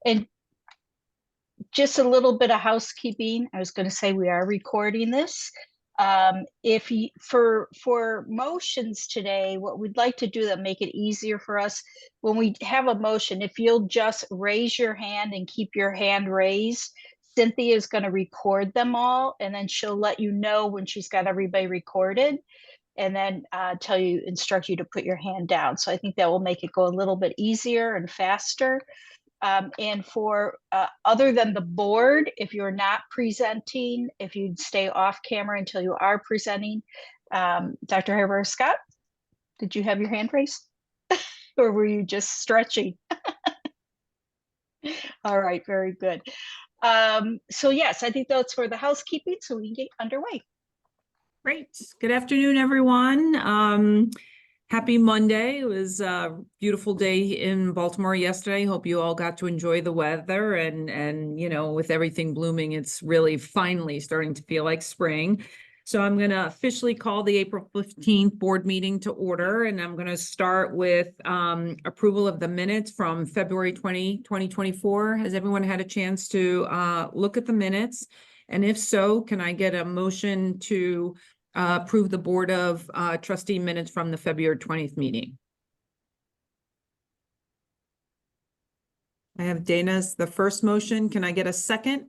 And just a little bit of housekeeping. I was going to say we are recording this. If you, for motions today, what we'd like to do that make it easier for us when we have a motion, if you'll just raise your hand and keep your hand raised, Cynthia is going to record them all, and then she'll let you know when she's got everybody recorded, and then instruct you to put your hand down. So I think that will make it go a little bit easier and faster. And for other than the board, if you're not presenting, if you'd stay off camera until you are presenting. Dr. Herber Scott, did you have your hand raised? Or were you just stretching? All right, very good. So yes, I think that's for the housekeeping, so we can get underway. Great. Good afternoon, everyone. Happy Monday. It was a beautiful day in Baltimore yesterday. Hope you all got to enjoy the weather, and you know, with everything blooming, it's really finally starting to feel like spring. So I'm going to officially call the April 15th board meeting to order, and I'm going to start with approval of the minutes from February 20, 2024. Has everyone had a chance to look at the minutes? And if so, can I get a motion to approve the Board of Trustee minutes from the February 20th meeting? I have Dana's the first motion. Can I get a second?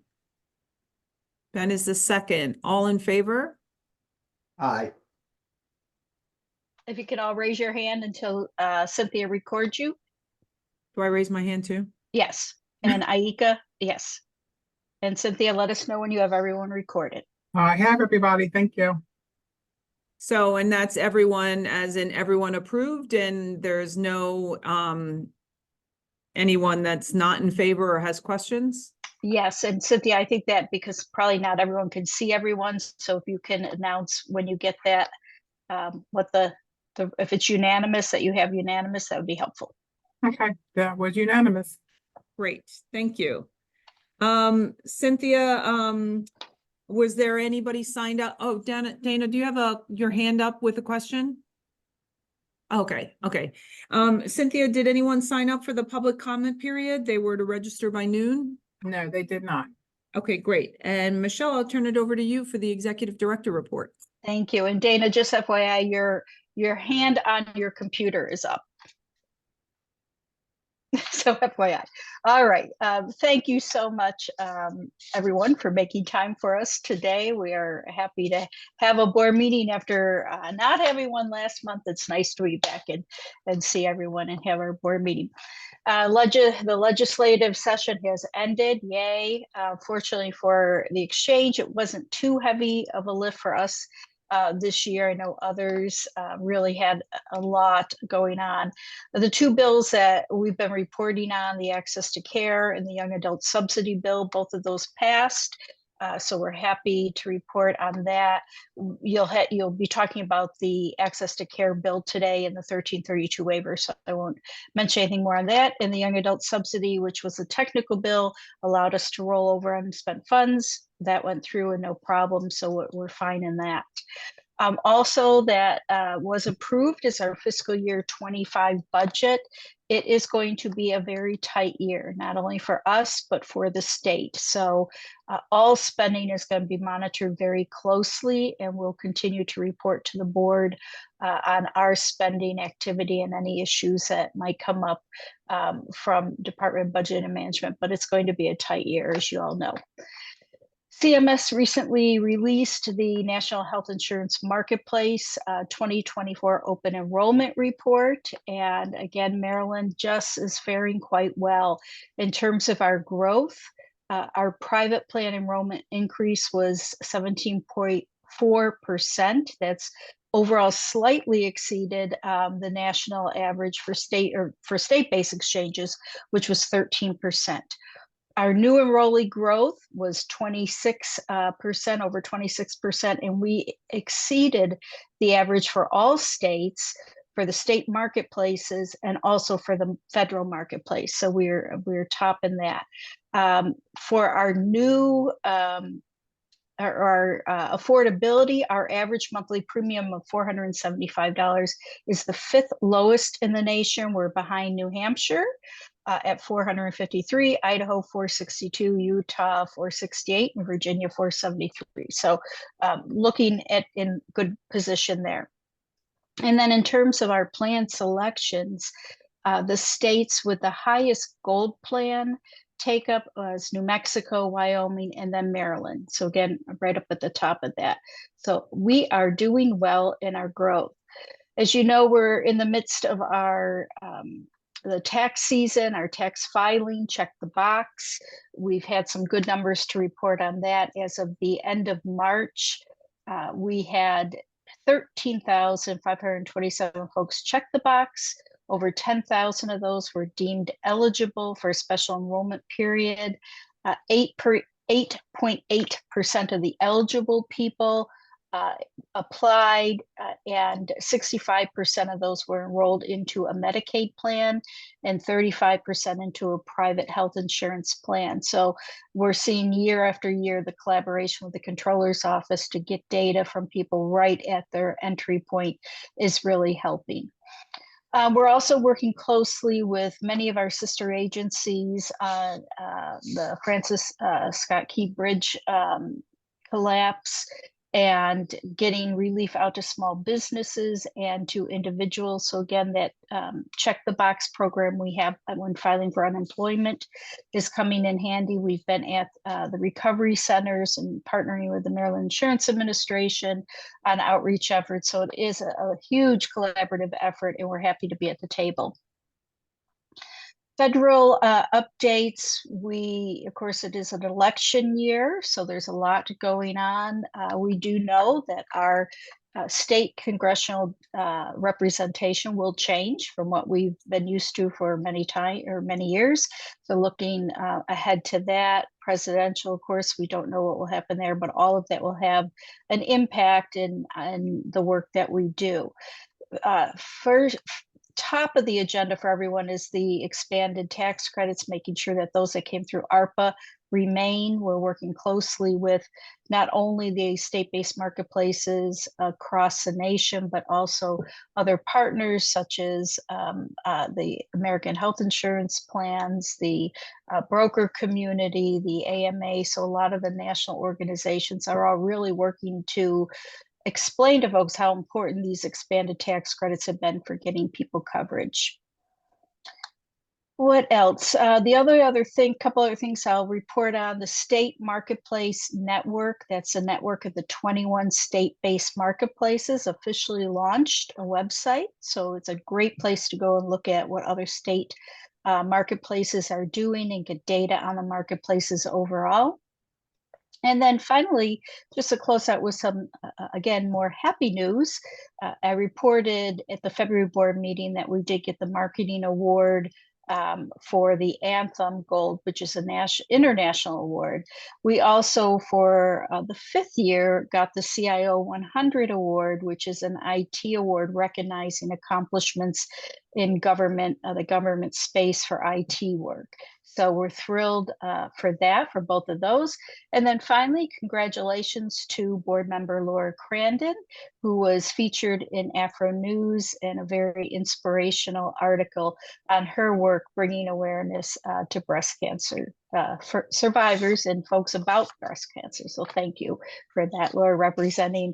Ben is the second. All in favor? Aye. If you can all raise your hand until Cynthia records you. Do I raise my hand too? Yes. And Aika, yes. And Cynthia, let us know when you have everyone recorded. I have everybody. Thank you. So, and that's everyone, as in everyone approved, and there's no anyone that's not in favor or has questions? Yes, and Cynthia, I think that because probably not everyone can see everyone, so if you can announce when you get that, what the if it's unanimous, that you have unanimous, that would be helpful. Okay, that was unanimous. Great, thank you. Cynthia, was there anybody signed up? Oh, Dana, do you have your hand up with a question? Okay. Cynthia, did anyone sign up for the public comment period? They were to register by noon? No, they did not. Okay, great. And Michelle, I'll turn it over to you for the executive director report. Thank you. And Dana, just FYI, your hand on your computer is up. So FYI. All right. Thank you so much, everyone, for making time for us today. We are happy to have a board meeting after not having one last month. It's nice to be back and see everyone and have our board meeting. The legislative session has ended. Yay. Fortunately for the exchange, it wasn't too heavy of a lift for us this year. I know others really had a lot going on. The two bills that we've been reporting on, the access to care and the young adult subsidy bill, both of those passed. So we're happy to report on that. You'll be talking about the access to care bill today and the 1332 waiver, so I won't mention anything more on that. And the young adult subsidy, which was a technical bill, allowed us to roll over unspent funds. That went through and no problem, so we're fine in that. Also, that was approved is our fiscal year 25 budget. It is going to be a very tight year, not only for us, but for the state. So all spending is going to be monitored very closely, and we'll continue to report to the board on our spending activity and any issues that might come up from Department of Budget and Management, but it's going to be a tight year, as you all know. CMS recently released the National Health Insurance Marketplace 2024 Open Enrollment Report. And again, Maryland just is faring quite well in terms of our growth. Our private plan enrollment increase was 17.4%. That's overall slightly exceeded the national average for state-based exchanges, which was 13%. Our new enrollee growth was 26%, over 26%, and we exceeded the average for all states for the state marketplaces and also for the federal marketplace. So we're topping that. For our new our affordability, our average monthly premium of $475 is the 5th lowest in the nation. We're behind New Hampshire. at 453, Idaho 462, Utah 468, and Virginia 473. So looking at in good position there. And then in terms of our plan selections, the states with the highest gold plan take up was New Mexico, Wyoming, and then Maryland. So again, right up at the top of that. So we are doing well in our growth. As you know, we're in the midst of our the tax season, our tax filing, check the box. We've had some good numbers to report on that. As of the end of March, we had 13,527 folks check the box. Over 10,000 of those were deemed eligible for a special enrollment period. 8.8% of the eligible people applied, and 65% of those were enrolled into a Medicaid plan and 35% into a private health insurance plan. So we're seeing year after year the collaboration with the controller's office to get data from people right at their entry point is really helping. We're also working closely with many of our sister agencies on the Francis Scott Key Bridge collapse, and getting relief out to small businesses and to individuals. So again, that check the box program we have when filing for unemployment is coming in handy. We've been at the recovery centers and partnering with the Maryland Insurance Administration on outreach efforts. So it is a huge collaborative effort, and we're happy to be at the table. Federal updates, of course, it is an election year, so there's a lot going on. We do know that our state congressional representation will change from what we've been used to for many years. So looking ahead to that, presidential, of course, we don't know what will happen there, but all of that will have an impact in the work that we do. First, top of the agenda for everyone is the expanded tax credits, making sure that those that came through ARPA remain. We're working closely with not only the state-based marketplaces across the nation, but also other partners such as the American Health Insurance Plans, the broker community, the AMA. So a lot of the national organizations are all really working to explain to folks how important these expanded tax credits have been for getting people coverage. What else? Couple other things I'll report on: the state marketplace network. That's a network of the 21 state-based marketplaces officially launched a website. So it's a great place to go and look at what other state marketplaces are doing and get data on the marketplaces overall. And then finally, just to close out with some, again, more happy news, I reported at the February board meeting that we did get the marketing award for the Anthem Gold, which is an international award. We also, for the 5th year, got the CIO 100 award, which is an IT award recognizing accomplishments in government, the government space for IT work. So we're thrilled for that, for both of those. And then finally, congratulations to board member Laura Crandon, who was featured in Afro News in a very inspirational article on her work bringing awareness to breast cancer for survivors and folks about breast cancer. So thank you for that, Laura, representing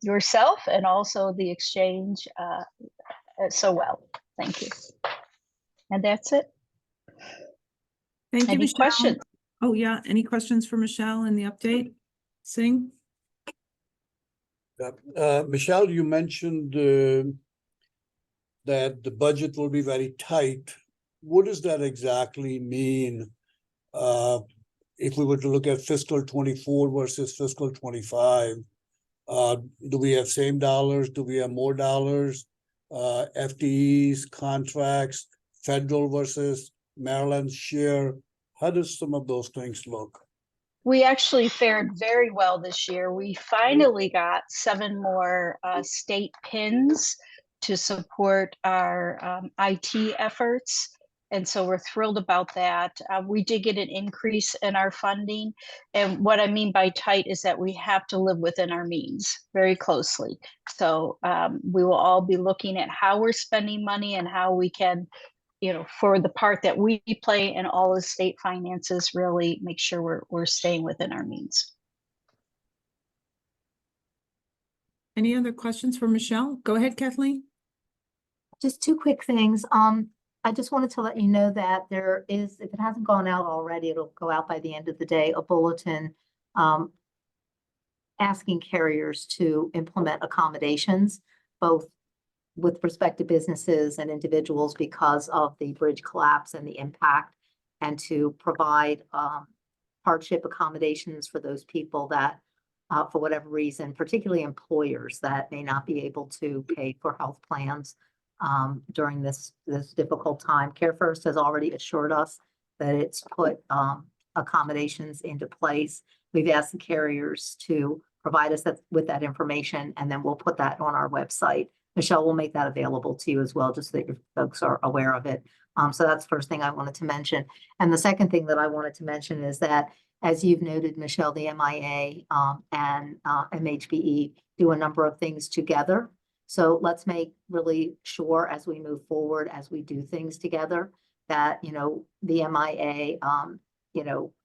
yourself and also the exchange so well. Thank you. And that's it. Thank you, Any Michelle. questions? Oh, yeah. Any questions for Michelle in the update? Singh? Michelle, you mentioned that the budget will be very tight. What does that exactly mean? If we were to look at fiscal 24 versus fiscal 25, do we have same dollars? Do we have more dollars? FTEs, contracts, federal versus Maryland's share? How does some of those things look? We actually fared very well this year. We finally got 7 more state pins to support our IT efforts. And so we're thrilled about that. We did get an increase in our funding. And what I mean by tight is that we have to live within our means very closely. So we will all be looking at how we're spending money and how we can for the part that we play in all the state finances, really make sure we're staying within our means. Any other questions for Michelle? Go ahead, Kathleen. Just two quick things. I just wanted to let you know that there is, if it hasn't gone out already, it'll go out by the end of the day, a bulletin asking carriers to implement accommodations, both with respect to businesses and individuals because of the bridge collapse and the impact, and to provide hardship accommodations for those people that, for whatever reason, particularly employers that may not be able to pay for health plans during this difficult time. CareFirst has already assured us that it's put accommodations into place. We've asked the carriers to provide us with that information, and then we'll put that on our website. Michelle will make that available to you as well, just so that your folks are aware of it. So that's the first thing I wanted to mention. And the second thing that I wanted to mention is that, as you've noted, Michelle, the MIA and MHBE do a number of things together. So let's make really sure as we move forward, as we do things together, that, the MIA,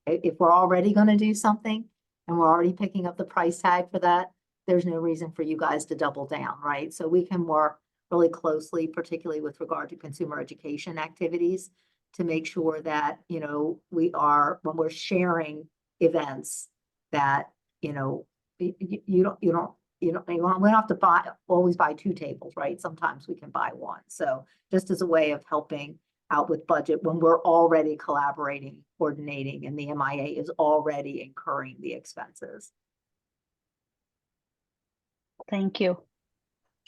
if we're already going to do something and we're already picking up the price tag for that, there's no reason for you guys to double down, right? So we can work really closely, particularly with regard to consumer education activities, to make sure that, we are, when we're sharing events, that, we don't have to always buy 2 tables, right? Sometimes we can buy 1. So just as a way of helping out with budget when we're already collaborating, coordinating, and the MIA is already incurring the expenses. Thank you.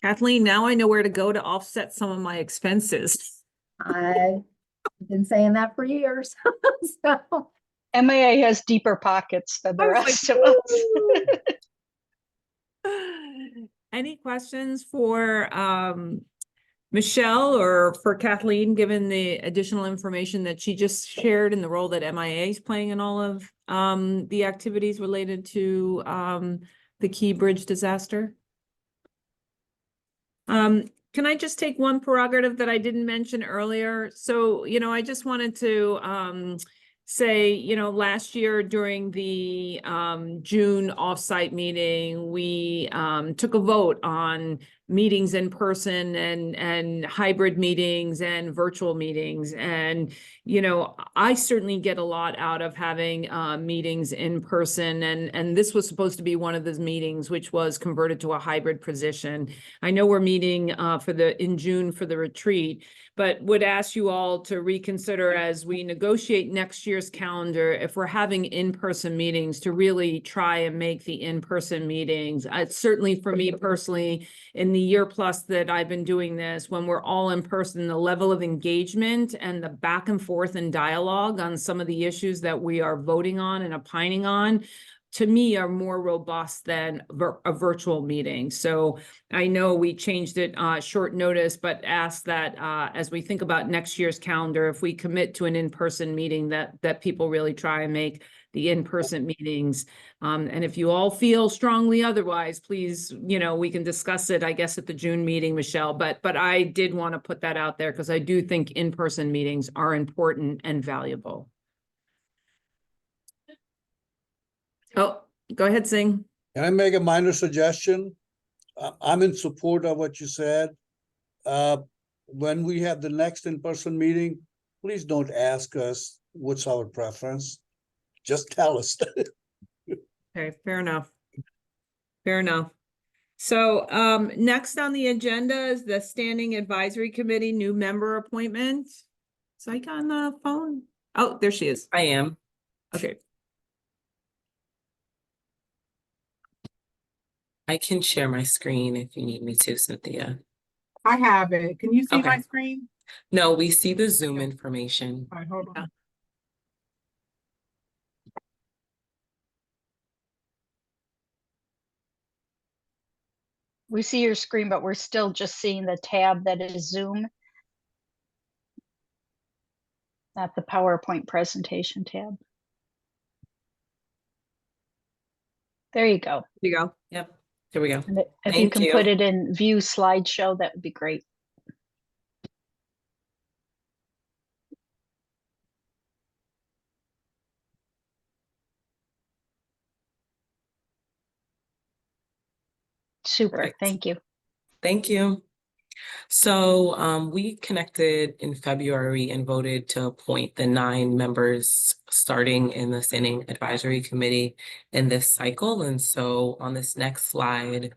Kathleen, now I know where to go to offset some of my expenses. I've been saying that for years. So MIA has deeper pockets than the I was rest like, of us. any questions for Michelle or for Kathleen, given the additional information that she just shared and the role that MIA is playing in all of the activities related to the Key Bridge disaster? Can I just take one prerogative that I didn't mention earlier? So, I just wanted to say, last year during the June offsite meeting, we took a vote on meetings in person and hybrid meetings and virtual meetings. And, I certainly get a lot out of having meetings in person. And this was supposed to be one of those meetings, which was converted to a hybrid position. I know we're meeting in June for the retreat, but would ask you all to reconsider as we negotiate next year's calendar, if we're having in-person meetings, to really try and make the in-person meetings. Certainly for me personally, in the year plus that I've been doing this, when we're all in person, the level of engagement and the back and forth and dialogue on some of the issues that we are voting on and opining on, to me, are more robust than a virtual meeting. So I know we changed it short notice, but ask that as we think about next year's calendar, if we commit to an in-person meeting, that people really try and make the in-person meetings. And if you all feel strongly otherwise, please, we can discuss it, I guess, at the June meeting, Michelle. But I did want to put that out there because I do think in-person meetings are important and valuable. Oh, go ahead, Singh. Can I make a minor suggestion? I'm in support of what you said. When we have the next in-person meeting, please don't ask us what's our preference. Just tell us. Okay, fair enough. Fair enough. So next on the agenda is the Standing Advisory Committee new member appointment. Is Ike on the phone? Oh, there she is. I am. Okay. I can share my screen if you need me to, Cynthia. I have it. Can you see my Okay. screen? No, we see the Zoom information. All right, hold on. We see your screen, but we're still just seeing the tab that is Zoom, not the PowerPoint presentation tab. There you go. There you go. Yep. Here we go. And if you Thank can put it in view slideshow, that would be great. Super, Perfect. thank you. Thank you. So we connected in February and voted to appoint the 9 members starting in the Standing Advisory Committee in this cycle. And so on this next slide,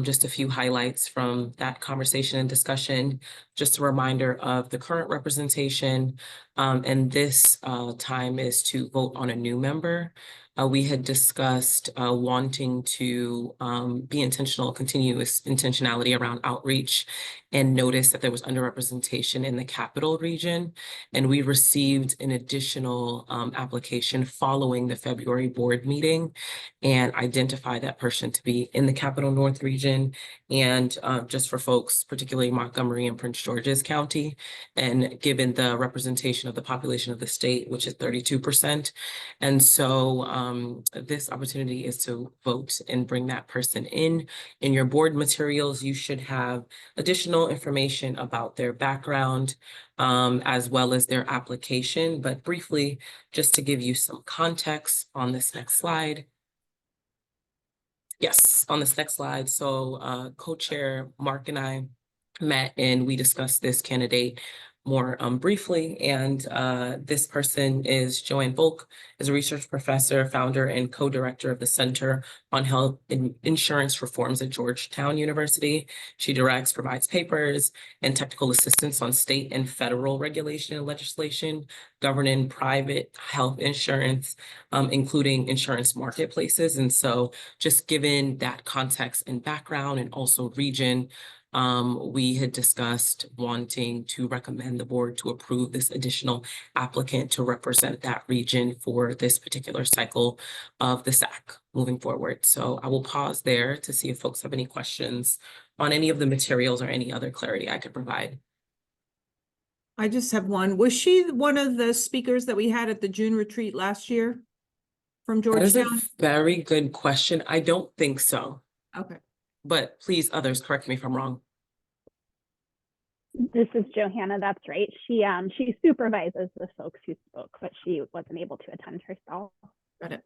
just a few highlights from that conversation and discussion, just a reminder of the current representation. And this time is to vote on a new member. We had discussed wanting to be intentional, continuous intentionality around outreach, and noticed that there was underrepresentation in the capital region. And we received an additional application following the February board meeting and identified that person to be in the Capital North region. And just for folks, particularly Montgomery and Prince George's County, and given the representation of the population of the state, which is 32%. And so this opportunity is to vote and bring that person in. In your board materials, you should have additional information about their background, as well as their application. But briefly, just to give you some context on this next slide. Yes, on this next slide. So co-chair Mark and I met and we discussed this candidate more briefly. And this person is Joanne Volk, is a research professor, founder, and co-director of the Center on Health and Insurance Reforms at Georgetown University. She directs, provides papers, and technical assistance on state and federal regulation and legislation governing private health insurance, including insurance marketplaces. And so just given that context and background and also region, we had discussed wanting to recommend the board to approve this additional applicant to represent that region for this particular cycle of the SAC moving forward. So I will pause there to see if folks have any questions on any of the materials or any other clarity I could provide. I just have one. Was she one of the speakers that we had at the June retreat last year from That is a Georgetown? very good question. I don't think so, Okay. but please, others, correct me if I'm wrong. This is Johanna. That's right. She supervises the folks who spoke, but she wasn't able to attend herself. Got it.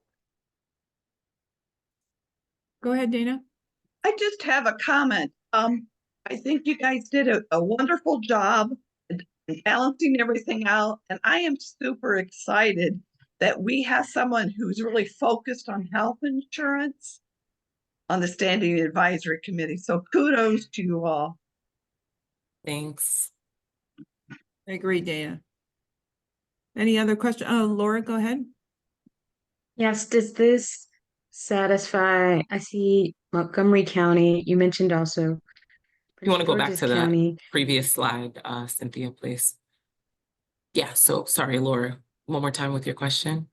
Go ahead, Dana. I just have a comment. I think you guys did a wonderful job balancing everything out, and I am super excited that we have someone who's really focused on health insurance on the Standing Advisory Committee. So kudos to you all. Thanks. I agree, Dana. Any other question? Oh, Laura, go ahead. Yes, does this satisfy, I see Montgomery County, you mentioned also You want to go back George's to the County. previous slide, Cynthia, please? Yeah, so sorry, Laura, one more time with your question.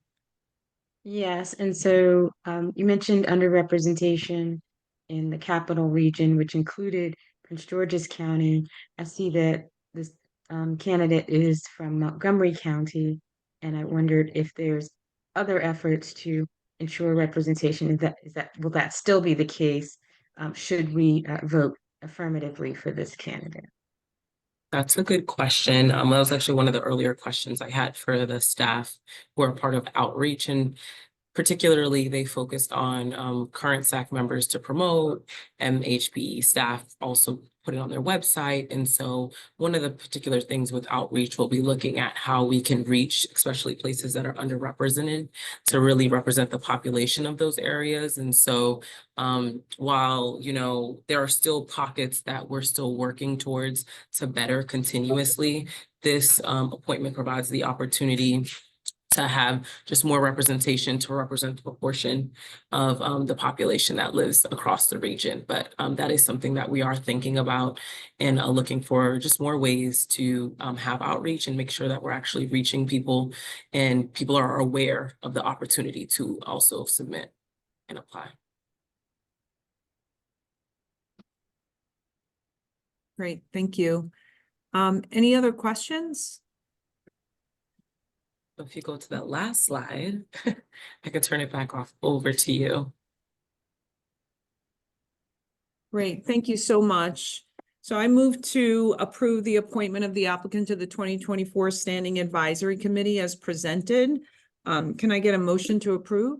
Yes, and so you mentioned underrepresentation in the capital region, which included Prince George's County. I see that this candidate is from Montgomery County, and I wondered if there's other efforts to ensure representation. Will that still be the case? Should we vote affirmatively for this candidate? That's a good question. That was actually one of the earlier questions I had for the staff who are part of outreach, and particularly they focused on current SAC members to promote. MHBE staff also put it on their website. And so one of the particular things with outreach, we'll be looking at how we can reach, especially places that are underrepresented, to really represent the population of those areas. And so while, you know, there are still pockets that we're still working towards to better continuously, this appointment provides the opportunity to have just more representation to represent the proportion of the population that lives across the region. But that is something that we are thinking about and looking for just more ways to have outreach and make sure that we're actually reaching people and people are aware of the opportunity to also submit and apply. Great, thank you. Any other questions? If you go to the last slide, I can turn it back over to you. Great, thank you so much. So I move to approve the appointment of the applicant to the 2024 Standing Advisory Committee as presented. Can I get a motion to approve?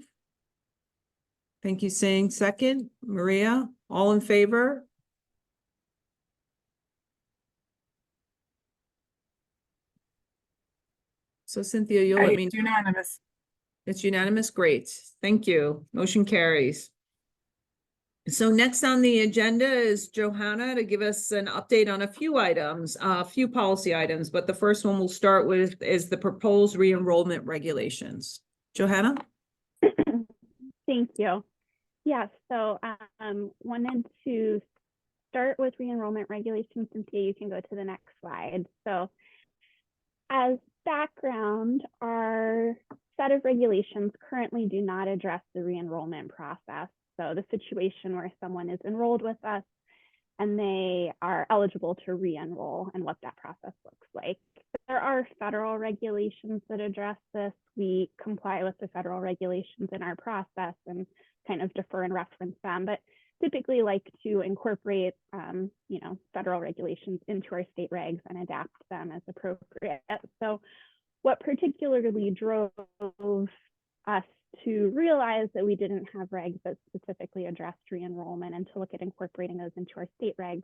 Thank you, Singh. Second, Maria? All in favor? So Cynthia, you'll let me. It's unanimous. It's unanimous. Great. Thank you. Motion carries. So next on the agenda is Johanna to give us an update on a few items, a few policy items, but the first one we'll start with is the proposed re-enrollment regulations. Johanna? Thank you. Yes, so wanted to start with re-enrollment regulations. Cynthia, you can go to the next slide. So as background, our set of regulations currently do not address the re-enrollment process. So the situation where someone is enrolled with us and they are eligible to re-enroll and what that process looks like. There are federal regulations that address this. We comply with the federal regulations in our process and kind of defer and reference them, but typically like to incorporate federal regulations into our state regs and adapt them as appropriate. So what particularly drove us to realize that we didn't have regs that specifically addressed re-enrollment and to look at incorporating those into our state regs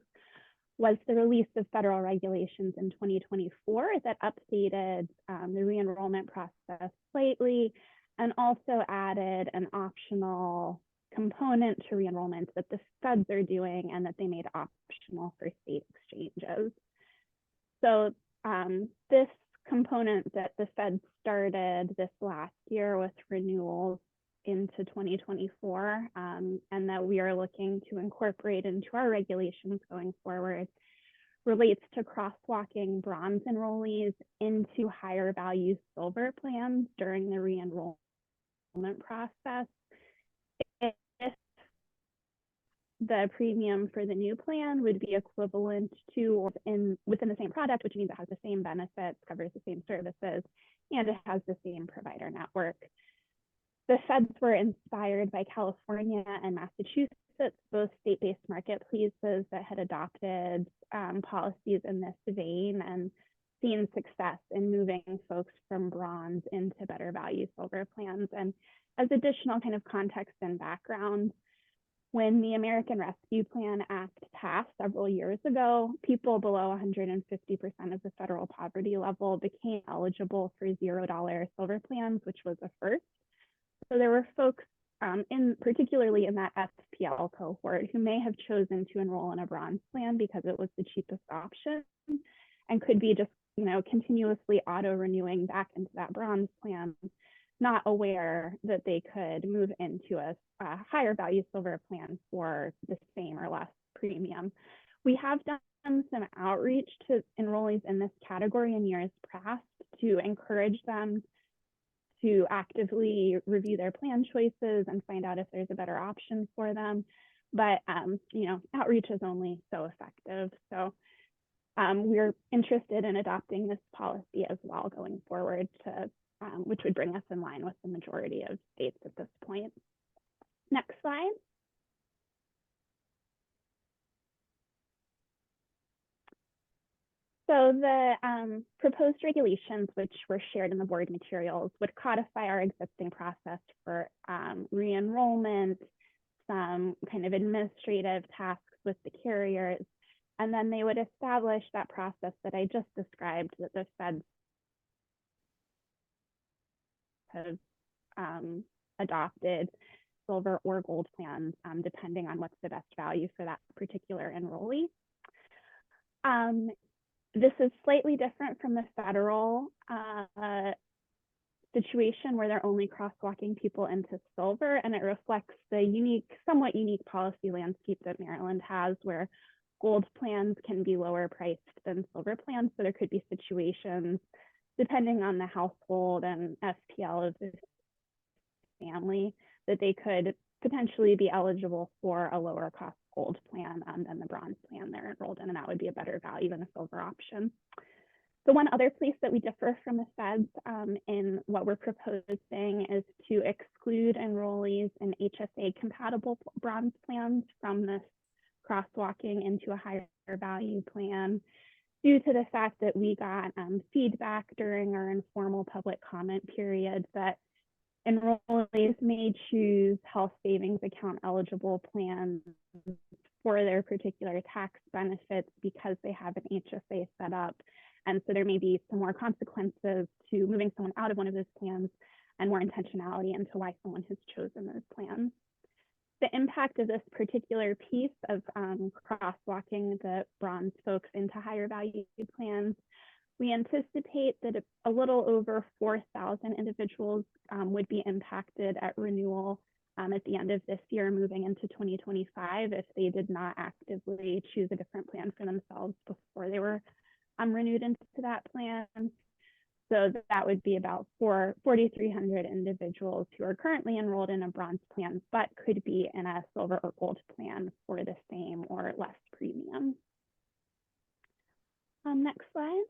was the release of federal regulations in 2024 that updated the re-enrollment process slightly and also added an optional component to re-enrollment that the feds are doing and that they made optional for state exchanges. So this component that the Fed started this last year with renewals into 2024 and that we are looking to incorporate into our regulations going forward relates to crosswalking bronze enrollees into higher value silver plans during the re-enrollment process. If the premium for the new plan would be equivalent to or within the same product, which means it has the same benefits, covers the same services, and it has the same provider network. The feds were inspired by California and Massachusetts, both state-based marketplaces that had adopted policies in this vein and seen success in moving folks from bronze into better value silver plans. And as additional kind of context and background, when the American Rescue Plan Act passed several years ago, people below 150% of the federal poverty level became eligible for $0 silver plans, which was a first. So there were folks particularly in that FPL cohort who may have chosen to enroll in a bronze plan because it was the cheapest option and could be just, continuously auto-renewing back into that bronze plan, not aware that they could move into a higher value silver plan for the same or less premium. We have done some outreach to enrollees in this category in years past to encourage them to actively review their plan choices and find out if there's a better option for them. But, outreach is only so effective. So we're interested in adopting this policy as well going forward to which would bring us in line with the majority of states at this point. Next slide. So the proposed regulations, which were shared in the board materials, would codify our existing process for re-enrollment, some kind of administrative tasks with the carriers, and then they would establish that process that I just described that the feds have adopted silver or gold plans, depending on what's the best value for that particular enrollee. This is slightly different from the federal situation where they're only crosswalking people into silver, and it reflects the somewhat unique policy landscape that Maryland has where gold plans can be lower priced than silver plans. So there could be situations depending on the household and FPL of the family that they could potentially be eligible for a lower cost gold plan than the bronze plan they're enrolled in, and that would be a better value than a silver option. The one other place that we differ from the feds in what we're proposing is to exclude enrollees in HSA compatible bronze plans from this crosswalking into a higher value plan due to the fact that we got feedback during our informal public comment period that enrollees may choose health savings account eligible plans for their particular tax benefits because they have an HSA set up. And so there may be some more consequences to moving someone out of one of those plans and more intentionality into why someone has chosen those plans. The impact of this particular piece of crosswalking the bronze folks into higher value plans, we anticipate that a little over 4,000 individuals would be impacted at renewal at the end of this year, moving into 2025, if they did not actively choose a different plan for themselves before they were renewed into that plan. So that would be about 4,300 individuals who are currently enrolled in a bronze plan, but could be in a silver or gold plan for the same or less premium. Next slide.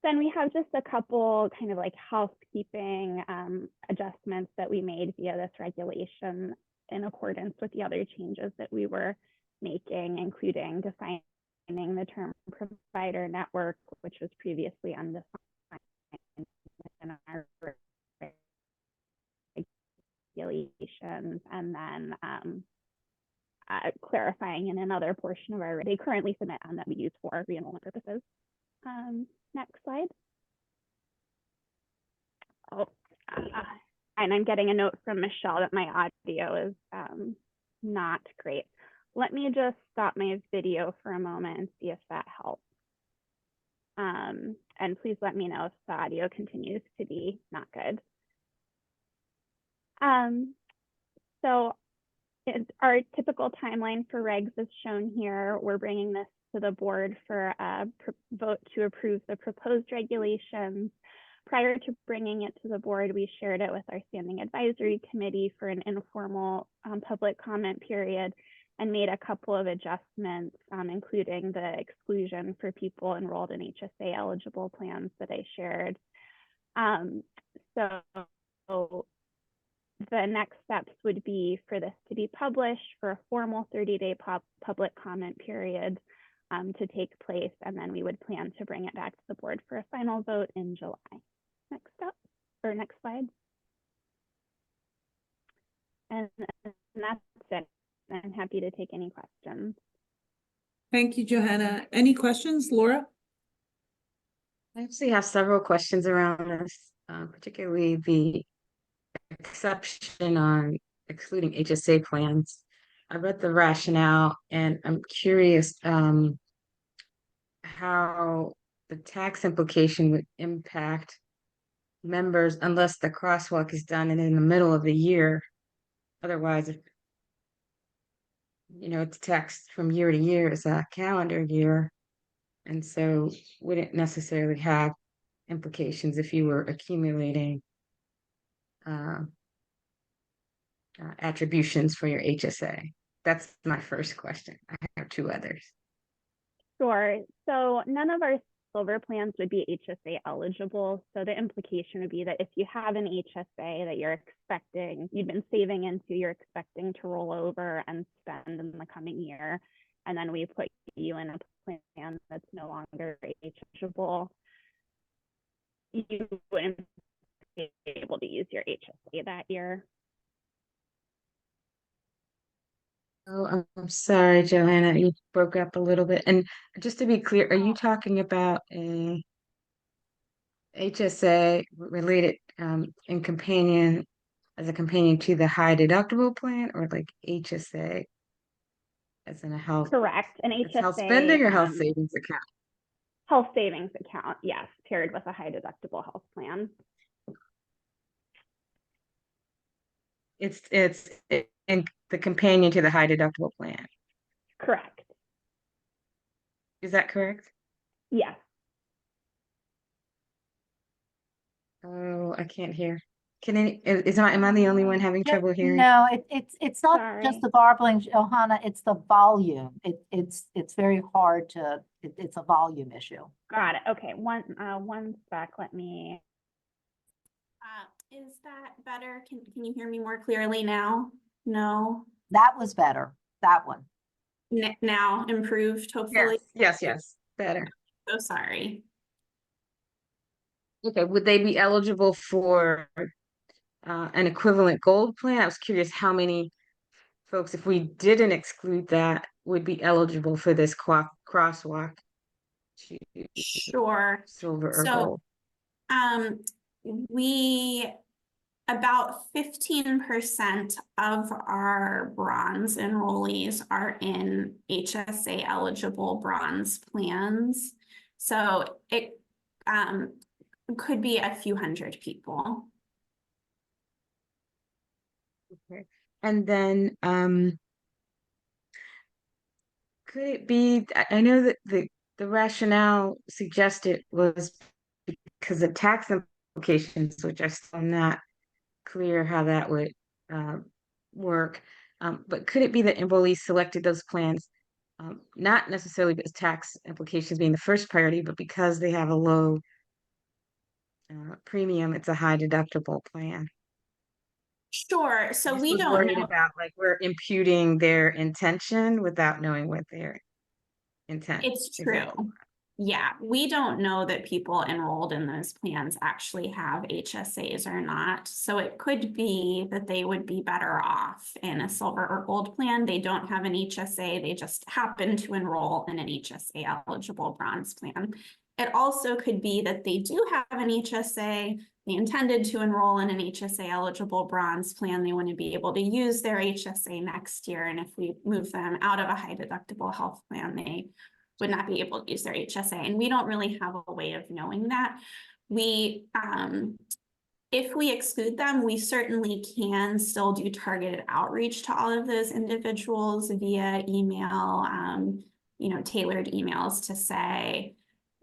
Then we have just a couple kind of like housekeeping adjustments that we made via this regulation in accordance with the other changes that we were making, including defining the term provider network, which was previously undefined in our regulations, and then clarifying in another portion of our, they currently submit that we use for re-enrollment purposes. Next slide. Oh, and I'm getting a note from Michelle that my audio is not great. Let me just stop my video for a moment and see if that helps. And please let me know if the audio continues to be not good. So our typical timeline for regs is shown here. We're bringing this to the board for a vote to approve the proposed regulations. Prior to bringing it to the board, we shared it with our standing advisory committee for an informal public comment period and made a couple of adjustments, including the exclusion for people enrolled in HSA eligible plans that I shared. So the next steps would be for this to be published for a formal 30-day public comment period to take place, and then we would plan to bring it back to the board for a final vote in July. Next up, or next slide. And that's it. I'm happy to take any questions. Thank you, Johanna. Any questions, Laura? I actually have several questions around this, particularly the exception on excluding HSA plans. I read the rationale and I'm curious how the tax implication would impact members unless the crosswalk is done in the middle of the year. Otherwise, if it's taxed from year to year, it's a calendar year, and so wouldn't necessarily have implications if you were accumulating attributions for your HSA. That's my first question. I have two others. Sure. So none of our silver plans would be HSA eligible. So the implication would be that if you have an HSA that you're expecting, you've been saving into, you're expecting to roll over and spend in the coming year, and then we put you in a plan that's no longer eligible, you wouldn't be able to use your HSA that year. Oh, I'm sorry, Johanna, you broke up a little bit. And just to be clear, are you talking about a HSA related in companion as a companion to the high deductible plan, or like HSA as in a health? Correct. An HSA health spending or health savings account? Health savings account, yes, paired with a high deductible health plan. It's in the companion to the high deductible plan. Correct. Is that correct? Yes. Oh, I can't hear. Am I the only one having trouble hearing? No, it's not Sorry. just the garbling, Johanna, it's the volume. It's very hard to, it's a volume issue. Got it. Okay, one sec, let me. Is that better? Can you hear me more clearly now? No. That was better, that one. Now improved, hopefully. Yes, better. So sorry. Okay, would they be eligible for an equivalent gold plan? I was curious how many folks, if we didn't exclude that, would be eligible for this crosswalk to Sure. silver or So, gold. We, about 15% of our bronze enrollees are in HSA eligible bronze plans. So it could be a few hundred people. Okay. And then could it be, I know that the rationale suggested was because of tax implications, which are still not clear how that would work. But could it be that enrollees selected those plans, not necessarily because tax implications being the first priority, but because they have a low premium, it's a high deductible plan? Sure. So I just we was don't worried know. about like we're imputing their intention without knowing what their intent It's exactly true. Yeah, we don't know that people enrolled in those plans actually have HSAs or not. So it could be that they would be better off in a silver or gold plan. They don't have an HSA. They just happen to enroll in an HSA eligible bronze plan. It also could be that they do have an HSA. They intended to enroll in an HSA eligible bronze plan. They want to be able to use their HSA next year. And if we move them out of a high deductible health plan, they would not be able to use their HSA. And we don't really have a way of knowing that. We, if we exclude them, we certainly can still do targeted outreach to all of those individuals via email, tailored emails to say,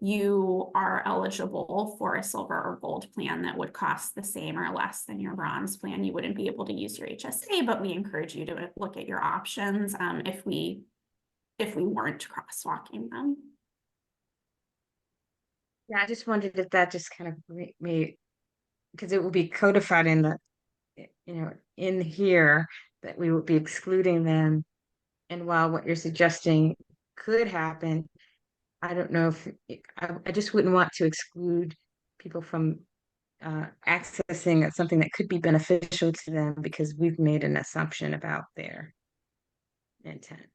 you are eligible for a silver or gold plan that would cost the same or less than your bronze plan. You wouldn't be able to use your HSA, but we encourage you to look at your options if we weren't crosswalking them. Yeah, I just wondered if that just kind of made, because it will be codified in the, in here that we would be excluding them. And while what you're suggesting could happen, I don't know if, I just wouldn't want to exclude people from accessing something that could be beneficial to them because we've made an assumption about their intent.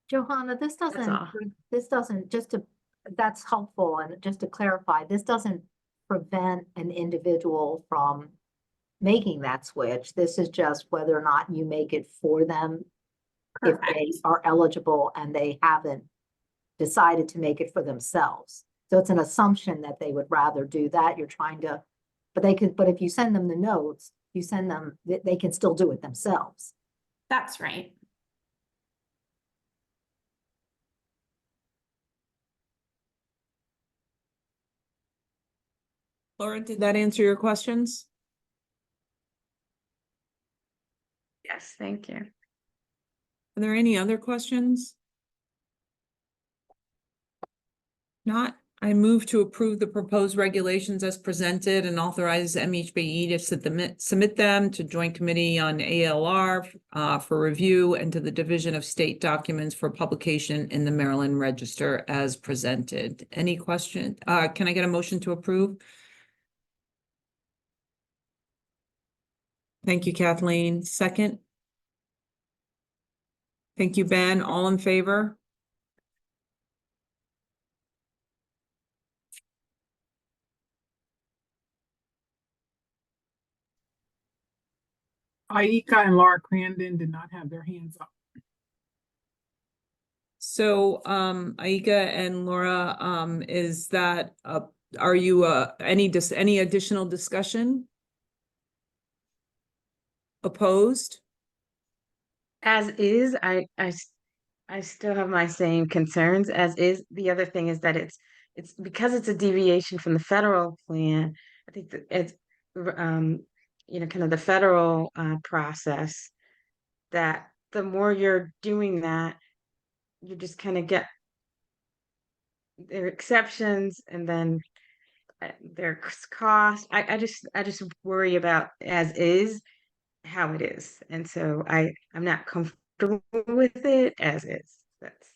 Johanna, all. That's helpful. And just to clarify, this doesn't prevent an individual from making that switch. This is just whether or not you make it for them if they are eligible and they haven't decided to make it for themselves. So it's an assumption that they would rather do that. You're trying to, but if you send them the notes, you send them, they can still do it themselves. That's right. Laura, did that answer your questions? Yes, thank you. Are there any other questions? Not, I move to approve the proposed regulations as presented and authorize MHBE to submit them to Joint Committee on ALR for review and to the Division of State Documents for publication in the Maryland Register as presented. Any question? Can I get a motion to approve? Thank you, Kathleen. Second? Thank you, Ben. All in favor? Aika and Laura Crandon did not have their hands up. So, Aika and Laura, is that, are you, any additional discussion? Opposed? As is, I still have my same concerns as is. The other thing is that it's because it's a deviation from the federal plan. I think that it's kind of the federal process, that the more you're doing that, you just kind of get their exceptions and then their cost. I just worry about as is how it is, and so I'm not comfortable with it as is. That's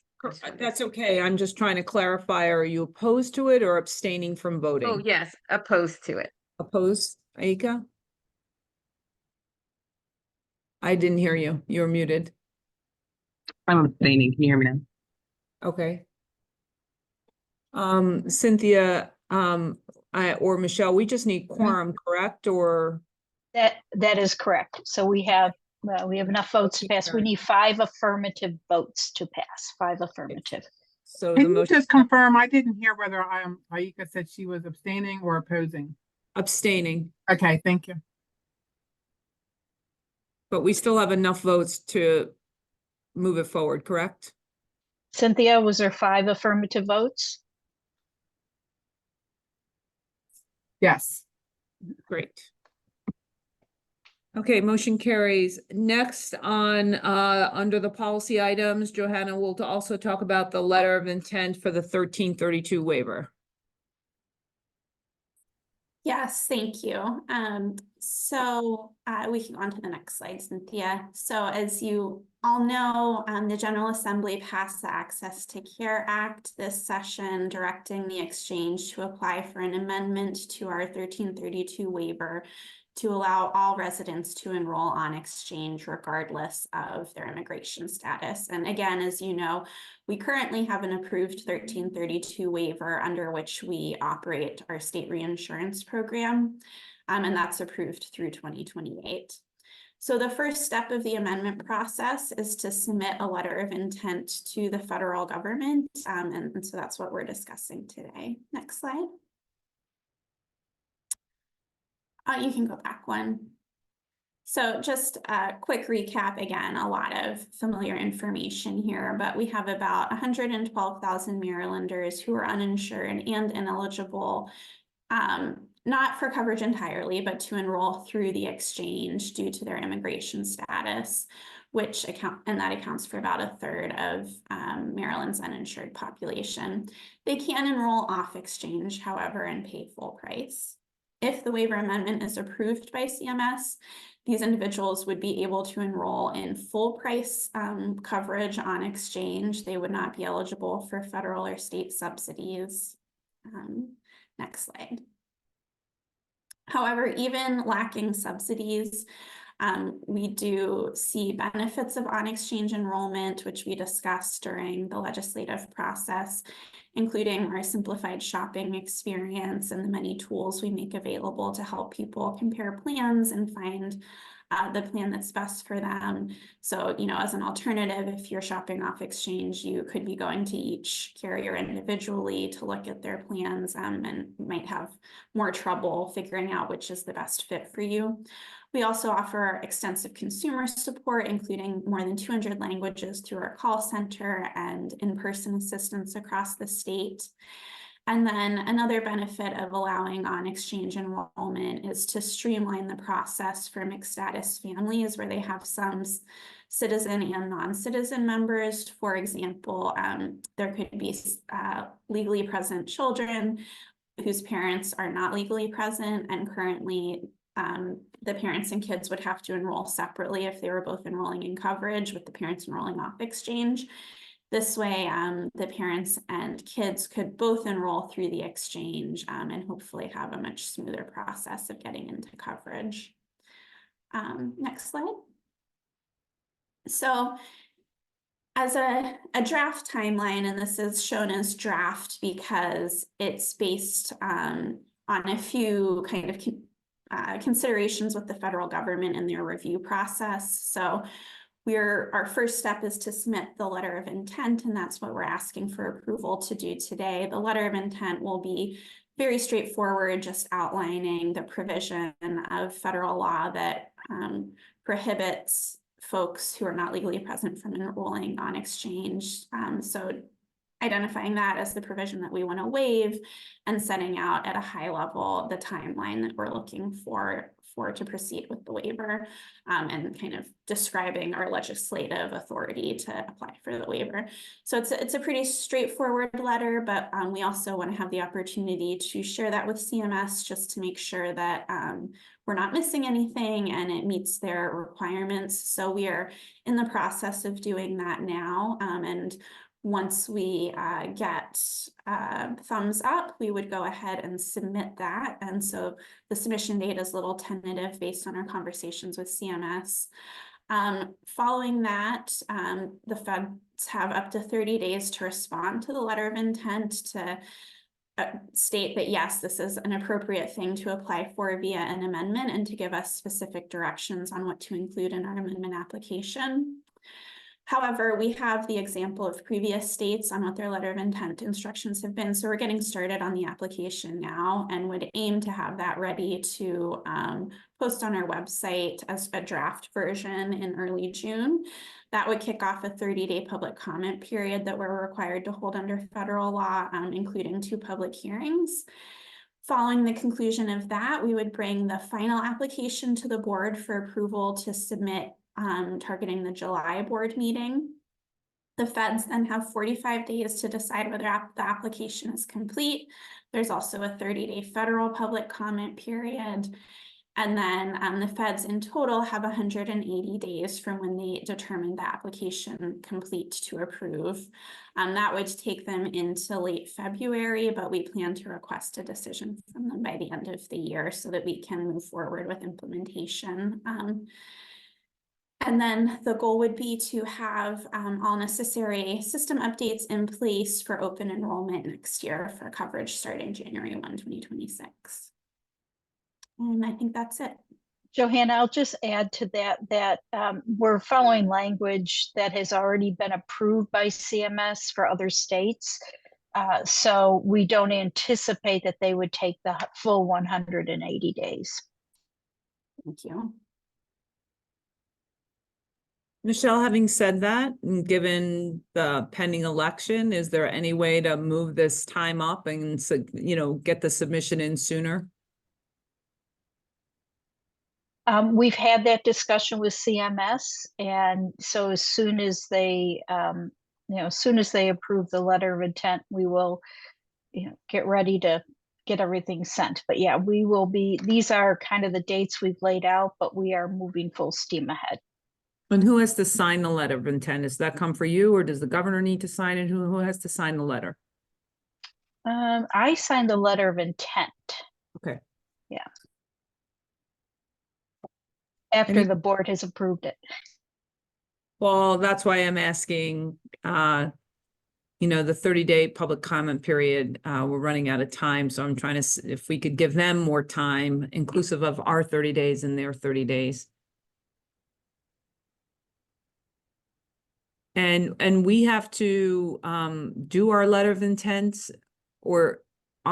That's okay. I'm just trying to clarify. Are you opposed to it or abstaining from voting? Oh, yes, opposed to it. Opposed, Aika? I didn't hear you. You're muted. I'm abstaining. Can you hear me now? Okay. Cynthia, or Michelle, we just need quorum, correct? Or That is correct. So we have enough votes to pass. We need 5 affirmative votes to pass, 5 affirmative. so the Can you motion just confirm? I didn't hear whether Aika said she was abstaining or opposing. abstaining, Okay, thank you. but we still have enough votes to move it forward, correct? Cynthia, was there 5 affirmative votes? Yes. Great. Okay, motion carries. Next on, under the policy items, Johanna will also talk about the letter of intent for the 1332 waiver. Yes, thank you. So we can go on to the next slide, Cynthia. So as you all know, the General Assembly passed the Access to Care Act this session, directing the exchange to apply for an amendment to our 1332 waiver to allow all residents to enroll on exchange regardless of their immigration status. And again, as you know, we currently have an approved 1332 waiver under which we operate our state reinsurance program, and that's approved through 2028. So the first step of the amendment process is to submit a letter of intent to the federal government, and so that's what we're discussing today. Next slide. You can go back one. So just a quick recap, again, a lot of familiar information here, but we have about 112,000 Marylanders who are uninsured and ineligible, not for coverage entirely, but to enroll through the exchange due to their immigration status, and that accounts for about 1/3 of Maryland's uninsured population. They can enroll off exchange, however, and pay full price. If the waiver amendment is approved by CMS, these individuals would be able to enroll in full price coverage on exchange. They would not be eligible for federal or state subsidies. Next slide. However, even lacking subsidies, we do see benefits of on-exchange enrollment, which we discussed during the legislative process, including our simplified shopping experience and the many tools we make available to help people compare plans and find the plan that's best for them. So, as an alternative, if you're shopping off exchange, you could be going to each carrier individually to look at their plans, and might have more trouble figuring out which is the best fit for you. We also offer extensive consumer support, including more than 200 languages through our call center and in-person assistance across the state. And then another benefit of allowing on-exchange enrollment is to streamline the process for mixed status families where they have some citizen and non-citizen members. For example, there could be legally present children whose parents are not legally present, and currently the parents and kids would have to enroll separately if they were both enrolling in coverage, with the parents enrolling off exchange. This way, the parents and kids could both enroll through the exchange, and hopefully have a much smoother process of getting into coverage. Next slide. So as a draft timeline, and this is shown as draft because it's based on a few kind of considerations with the federal government and their review process. So our first step is to submit the letter of intent, and that's what we're asking for approval to do today. The letter of intent will be very straightforward, just outlining the provision of federal law that prohibits folks who are not legally present from enrolling on exchange. So identifying that as the provision that we want to waive, and setting out at a high level the timeline that we're looking for to proceed with the waiver, and kind of describing our legislative authority to apply for the waiver. So it's a pretty straightforward letter, but we also want to have the opportunity to share that with CMS just to make sure that we're not missing anything and it meets their requirements. So we are in the process of doing that now, and once we get thumbs up, we would go ahead and submit that. And so the submission date is a little tentative based on our conversations with CMS. Following that, the feds have up to 30 days to respond to the letter of intent to state that, yes, this is an appropriate thing to apply for via an amendment and to give us specific directions on what to include in our amendment application. However, we have the example of previous states on what their letter of intent instructions have been. So we're getting started on the application now and would aim to have that ready to post on our website as a draft version in early June. That would kick off a 30-day public comment period that we're required to hold under federal law, including 2 public hearings. Following the conclusion of that, we would bring the final application to the board for approval to submit, targeting the July board meeting. The feds then have 45 days to decide whether the application is complete. There's also a 30-day federal public comment period. And then the feds in total have 180 days from when they determine the application complete to approve. That would take them into late February, but we plan to request a decision from them by the end of the year so that we can move forward with implementation. And then the goal would be to have all necessary system updates in place for open enrollment next year for coverage starting January 1, 2026. And I think that's it. Johanna, I'll just add to that we're following language that has already been approved by CMS for other states. So we don't anticipate that they would take the full 180 days. Thank you. Michelle, having said that, and given the pending election, is there any way to move this time up and, get the submission in sooner? We've had that discussion with CMS, and so as soon as they, as soon as they approve the letter of intent, we will, get ready to get everything sent. But yeah, we will be. These are kind of the dates we've laid out, but we are moving full steam ahead. And who has to sign the letter of intent? Does that come for you, or does the governor need to sign it? Who has to sign the letter? I signed the letter of intent. Okay. Yeah. After the board has approved it. Well, that's why I'm asking, the 30-day public comment period, we're running out of time. So I'm trying to, if we could give them more time, inclusive of our 30 days and their 30 days. And we have to do our letter of intent or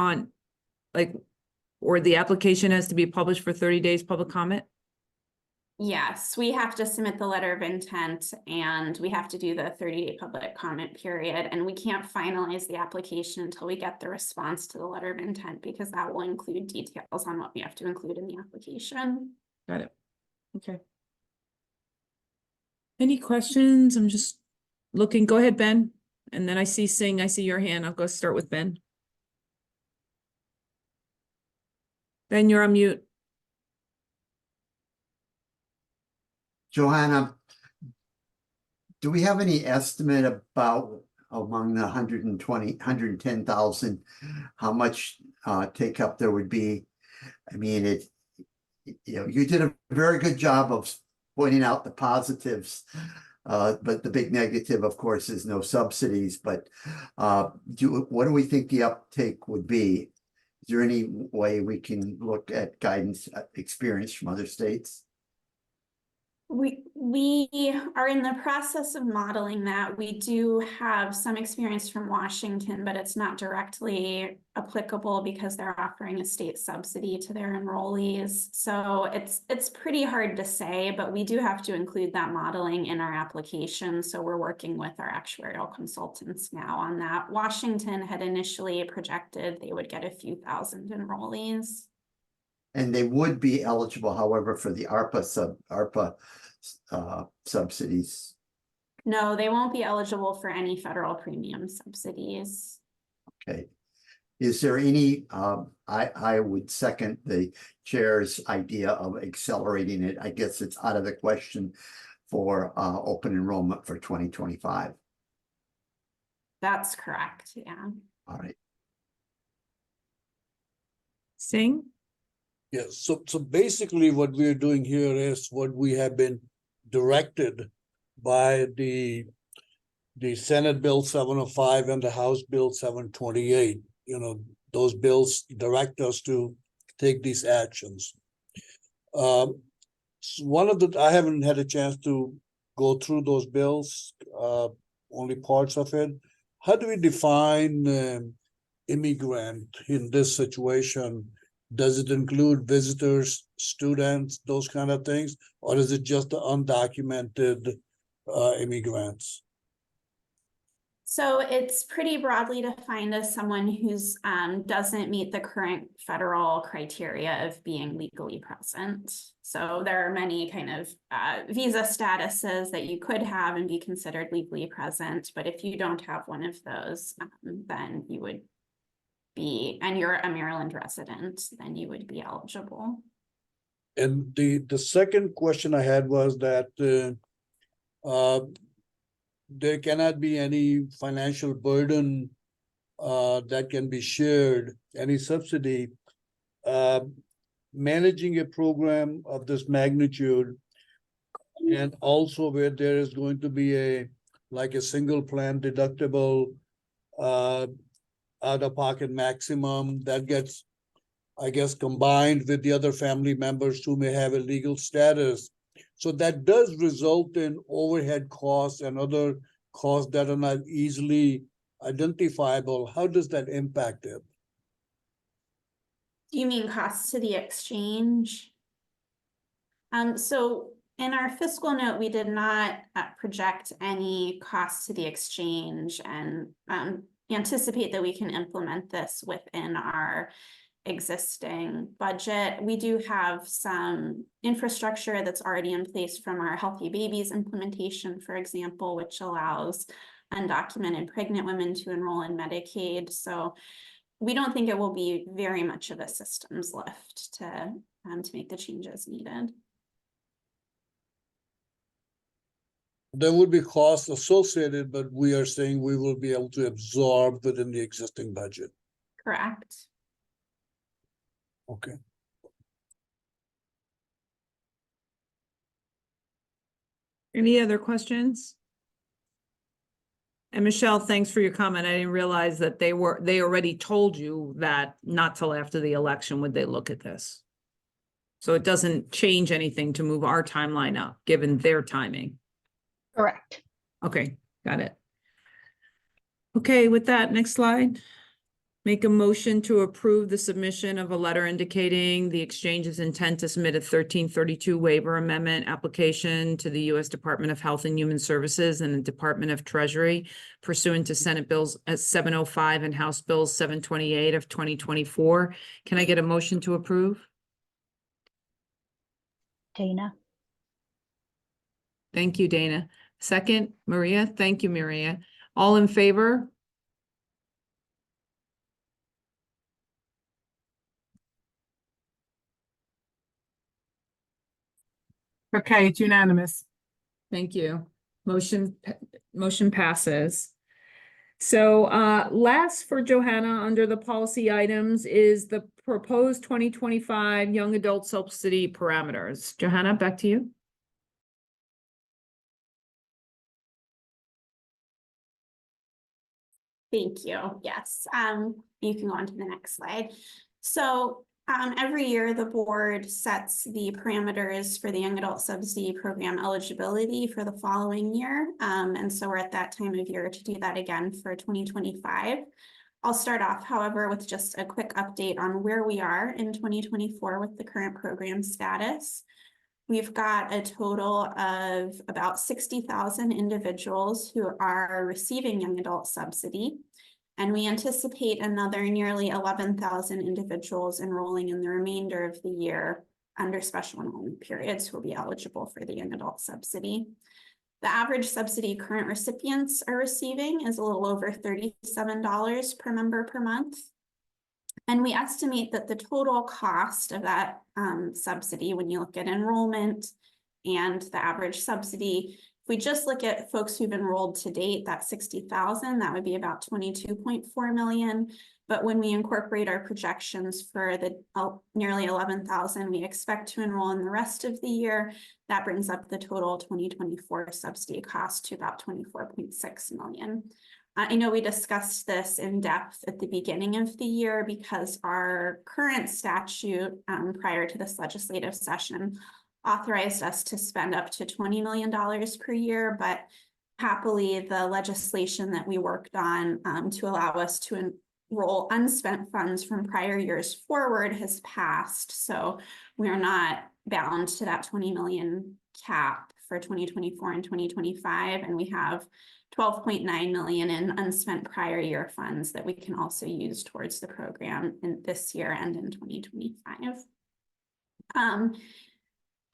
the application has to be published for 30 days public comment? Yes, we have to submit the letter of intent and we have to do the 30-day public comment period. And we can't finalize the application until we get the response to the letter of intent, because that will include details on what we have to include in the application. Got it. Okay. Any questions? I'm just looking. Go ahead, Ben. And then I see Singh. I see your hand. I'll go start with Ben. Ben, you're on mute. Johanna, do we have any estimate about among the 110,000, how much take up there would be? I mean, you did a very good job of pointing out the positives, but the big negative, of course, is no subsidies. But what do we think the uptake would be? Is there any way we can look at guidance experience from other states? We are in the process of modeling that. We do have some experience from Washington, but it's not directly applicable because they're offering a state subsidy to their enrollees. So it's pretty hard to say, but we do have to include that modeling in our application. So we're working with our actuarial consultants now on that. Washington had initially projected they would get a few thousand enrollees. And they would be eligible, however, for the ARPA subsidies. No, they won't be eligible for any federal premium subsidies. Okay. Is there any, I would second the chair's idea of accelerating it. I guess it's out of the question for open enrollment for 2025. That's correct, yeah. All right. Singh? Yes, so basically what we're doing here is what we have been directed by the Senate Bill 705 and the House Bill 728. You know, those bills direct us to take these actions. One of the, I haven't had a chance to go through those bills, only parts of it. How do we define immigrant in this situation? Does it include visitors, students, those kind of things? Or is it just the undocumented immigrants? So it's pretty broadly defined as someone who's doesn't meet the current federal criteria of being legally present. So there are many kind of visa statuses that you could have and be considered legally present. But if you don't have one of those, then you would be, and you're a Maryland resident, then you would be eligible. And the second question I had was that there cannot be any financial burden that can be shared, any subsidy. Managing a program of this magnitude, and also where there is going to be a single plan deductible out-of-pocket maximum that gets, I guess, combined with the other family members who may have a legal status. So that does result in overhead costs and other costs that are not easily identifiable. How does that impact it? Do you mean costs to the exchange? So in our fiscal note, we did not project any costs to the exchange and anticipate that we can implement this within our existing budget. We do have some infrastructure that's already in place from our Healthy Babies implementation, for example, which allows undocumented pregnant women to enroll in Medicaid. So we don't think it will be very much of a systems lift to make the changes needed. There would be costs associated, but we are saying we will be able to absorb within the existing budget. Correct. Okay. Any other questions? And Michelle, thanks for your comment. I didn't realize that they already told you that not till after the election would they look at this. So it doesn't change anything to move our timeline up, given their timing. Correct. Okay, got it. Okay, with that, next slide. Make a motion to approve the submission of a letter indicating the exchange's intent to submit a 1332 waiver amendment application to the U.S. Department of Health and Human Services and the Department of Treasury pursuant to Senate Bills 705 and House Bills 728 of 2024. Can I get a motion to approve? Dana. Thank you, Dana. Second, Maria. Thank you, Maria. All in favor? Okay, it's unanimous. Thank you. Motion passes. So last for Johanna under the policy items is the proposed 2025 young adult subsidy parameters. Johanna, back to you. Thank you. Yes, you can go on to the next slide. So every year the board sets the parameters for the young adult subsidy program eligibility for the following year. And so we're at that time of year to do that again for 2025. I'll start off, however, with just a quick update on where we are in 2024 with the current program status. We've got a total of about 60,000 individuals who are receiving young adult subsidy, and we anticipate another nearly 11,000 individuals enrolling in the remainder of the year under special enrollment periods who will be eligible for the young adult subsidy. The average subsidy current recipients are receiving is a little over $37 per member per month. And we estimate that the total cost of that subsidy, when you look at enrollment and the average subsidy, If we just look at folks who've enrolled to date, that's 60,000, that would be about 22.4 million. But when we incorporate our projections for the nearly 11,000 we expect to enroll in the rest of the year, that brings up the total 2024 subsidy cost to about 24.6 million. I know we discussed this in depth at the beginning of the year because our current statute prior to this legislative session authorized us to spend up to $20 million per year, but happily the legislation that we worked on to allow us to enroll unspent funds from prior years forward has passed. So we are not bound to that 20 million cap for 2024 and 2025, and we have 12.9 million in unspent prior year funds that we can also use towards the program in this year and in 2025.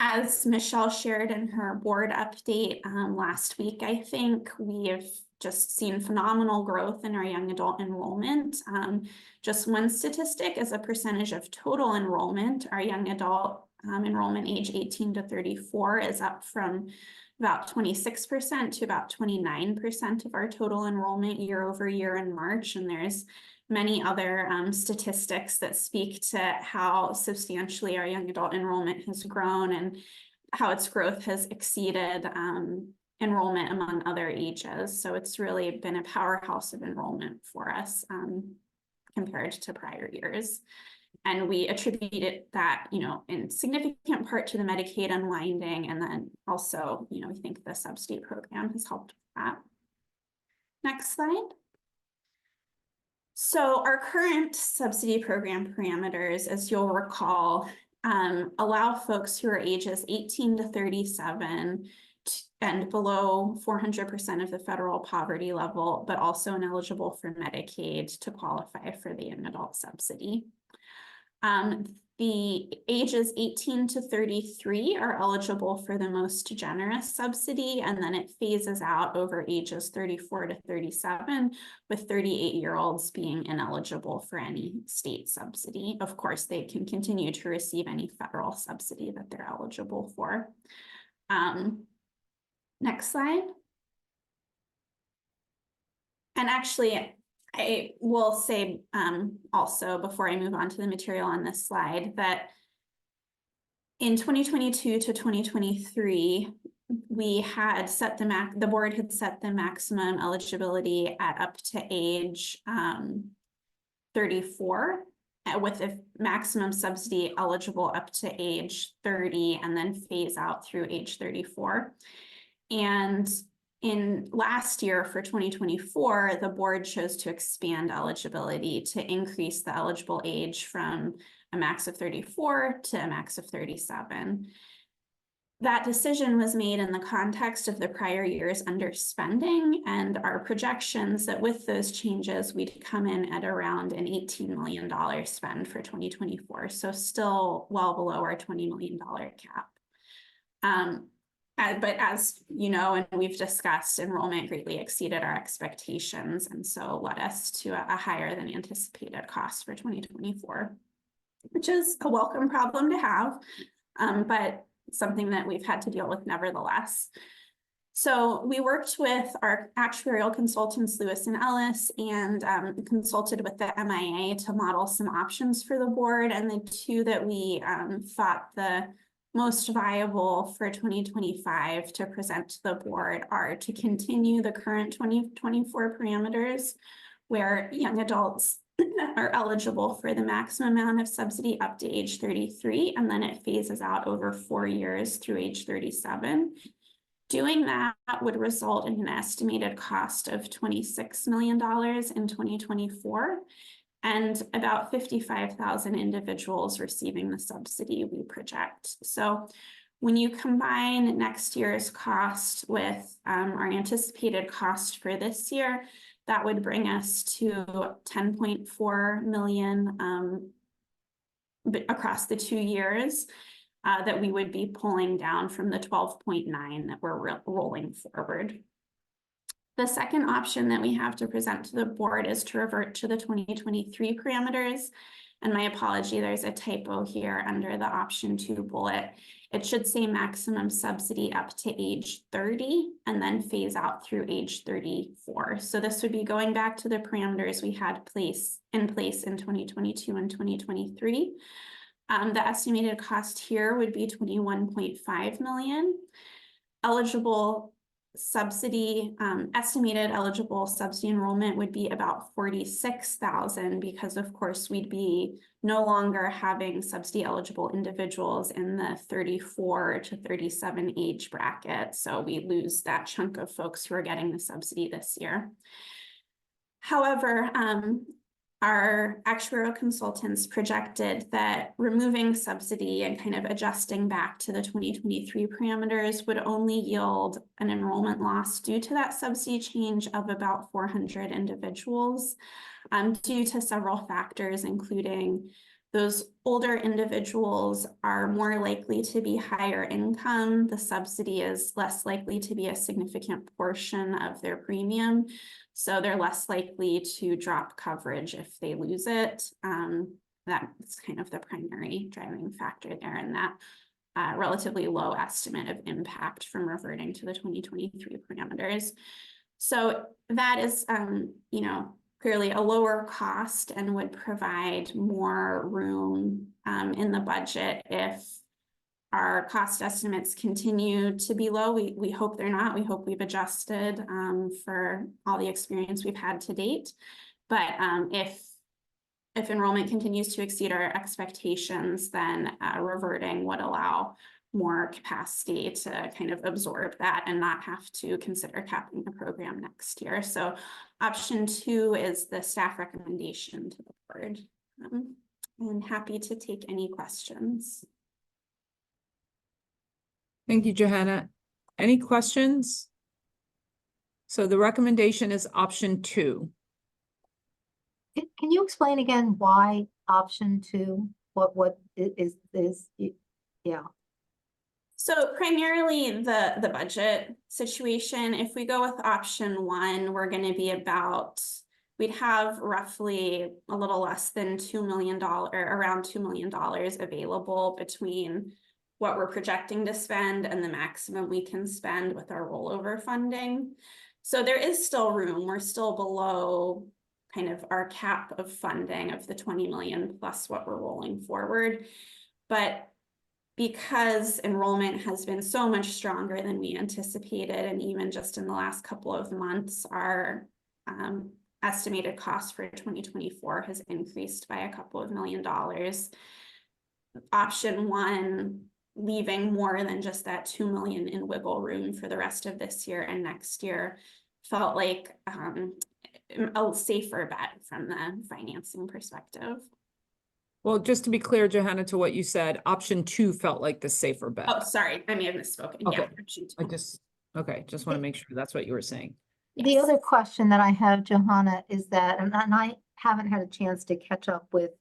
As Michelle shared in her board update last week, I think we have just seen phenomenal growth in our young adult enrollment. Just one statistic as a percentage of total enrollment, our young adult enrollment age 18 to 34 is up from about 26% to about 29% of our total enrollment year over year in March. And there's many other statistics that speak to how substantially our young adult enrollment has grown and how its growth has exceeded enrollment among other ages. So it's really been a powerhouse of enrollment for us compared to prior years. And we attributed that, in significant part to the Medicaid unwinding. And then also, we think the subsidy program has helped with that. Next slide. So our current subsidy program parameters, as you'll recall, allow folks who are ages 18 to 37 and below 400% of the federal poverty level, but also ineligible for Medicaid to qualify for the young adult subsidy. The ages 18 to 33 are eligible for the most generous subsidy, and then it phases out over ages 34 to 37, with 38-year-olds being ineligible for any state subsidy. Of course, they can continue to receive any federal subsidy that they're eligible for. Next slide. And actually, I will say also before I move on to the material on this slide that in 2022 to 2023, we had set the board had set the maximum eligibility at up to age 34 with a maximum subsidy eligible up to age 30 and then phase out through age 34. And in last year for 2024, the board chose to expand eligibility to increase the eligible age from a max of 34 to a max of 37. That decision was made in the context of the prior year's underspending and our projections that with those changes, we'd come in at around an $18 million spend for 2024. So still well below our $20 million cap. But as you know, and we've discussed, enrollment greatly exceeded our expectations, and so led us to a higher than anticipated cost for 2024, which is a welcome problem to have, but something that we've had to deal with nevertheless. So we worked with our actuarial consultants, Lewis and Ellis, and consulted with the MIA to model some options for the board, and the two that we thought the most viable for 2025 to present to the board are to continue the current 2024 parameters where young adults are eligible for the maximum amount of subsidy up to age 33, and then it phases out over 4 years through age 37. Doing that would result in an estimated cost of $26 million in 2024. And about 55,000 individuals receiving the subsidy we project. So when you combine next year's cost with our anticipated cost for this year, that would bring us to 10.4 million across the 2 years that we would be pulling down from the 12.9 that we're rolling forward. The second option that we have to present to the board is to revert to the 2023 parameters. And my apology, there's a typo here under the option 2 bullet. It should say maximum subsidy up to age 30 and then phase out through age 34. So this would be going back to the parameters we had in place in 2022 and 2023. The estimated cost here would be 21.5 million. Eligible subsidy, estimated eligible subsidy enrollment would be about 46,000 because of course we'd be no longer having subsidy eligible individuals in the 34 to 37 age bracket. So we lose that chunk of folks who are getting the subsidy this year. However, our actuarial consultants projected that removing subsidy and kind of adjusting back to the 2023 parameters would only yield an enrollment loss due to that subsidy change of about 400 individuals, due to several factors, including those older individuals are more likely to be higher income. The subsidy is less likely to be a significant portion of their premium. So they're less likely to drop coverage if they lose it. That's kind of the primary driving factor there in that relatively low estimate of impact from reverting to the 2023 parameters. So that is, you know, clearly a lower cost and would provide more room in the budget if our cost estimates continue to be low. We hope they're not. We hope we've adjusted for all the experience we've had to date. But if enrollment continues to exceed our expectations, then reverting would allow more capacity to kind of absorb that and not have to consider capping the program next year. So option 2 is the staff recommendation to the board. I'm happy to take any questions. Thank you, Johanna. Any questions? So the recommendation is option 2. Can you explain again why option 2? What is yeah. So primarily the budget situation. If we go with option 1, we're going to be about, we'd have roughly a little less than $2 million, or around $2 million available between what we're projecting to spend and the maximum we can spend with our rollover funding. So there is still room. We're still below kind of our cap of funding of the 20 million plus what we're rolling forward. But because enrollment has been so much stronger than we anticipated, and even just in the last couple of months, our estimated cost for 2024 has increased by a couple of $1 million. Option 1, leaving more than just that 2 million in wiggle room for the rest of this year and next year, felt like a safer bet from the financing perspective. Well, just to be clear, Johanna, to what you said, option 2 felt like the safer bet. Oh, sorry, I may have misspoken. Okay. Yeah, option 2. Just want to make sure that's what you were saying. The Yes. other question that I have, Johanna, is that, and I haven't had a chance to catch up with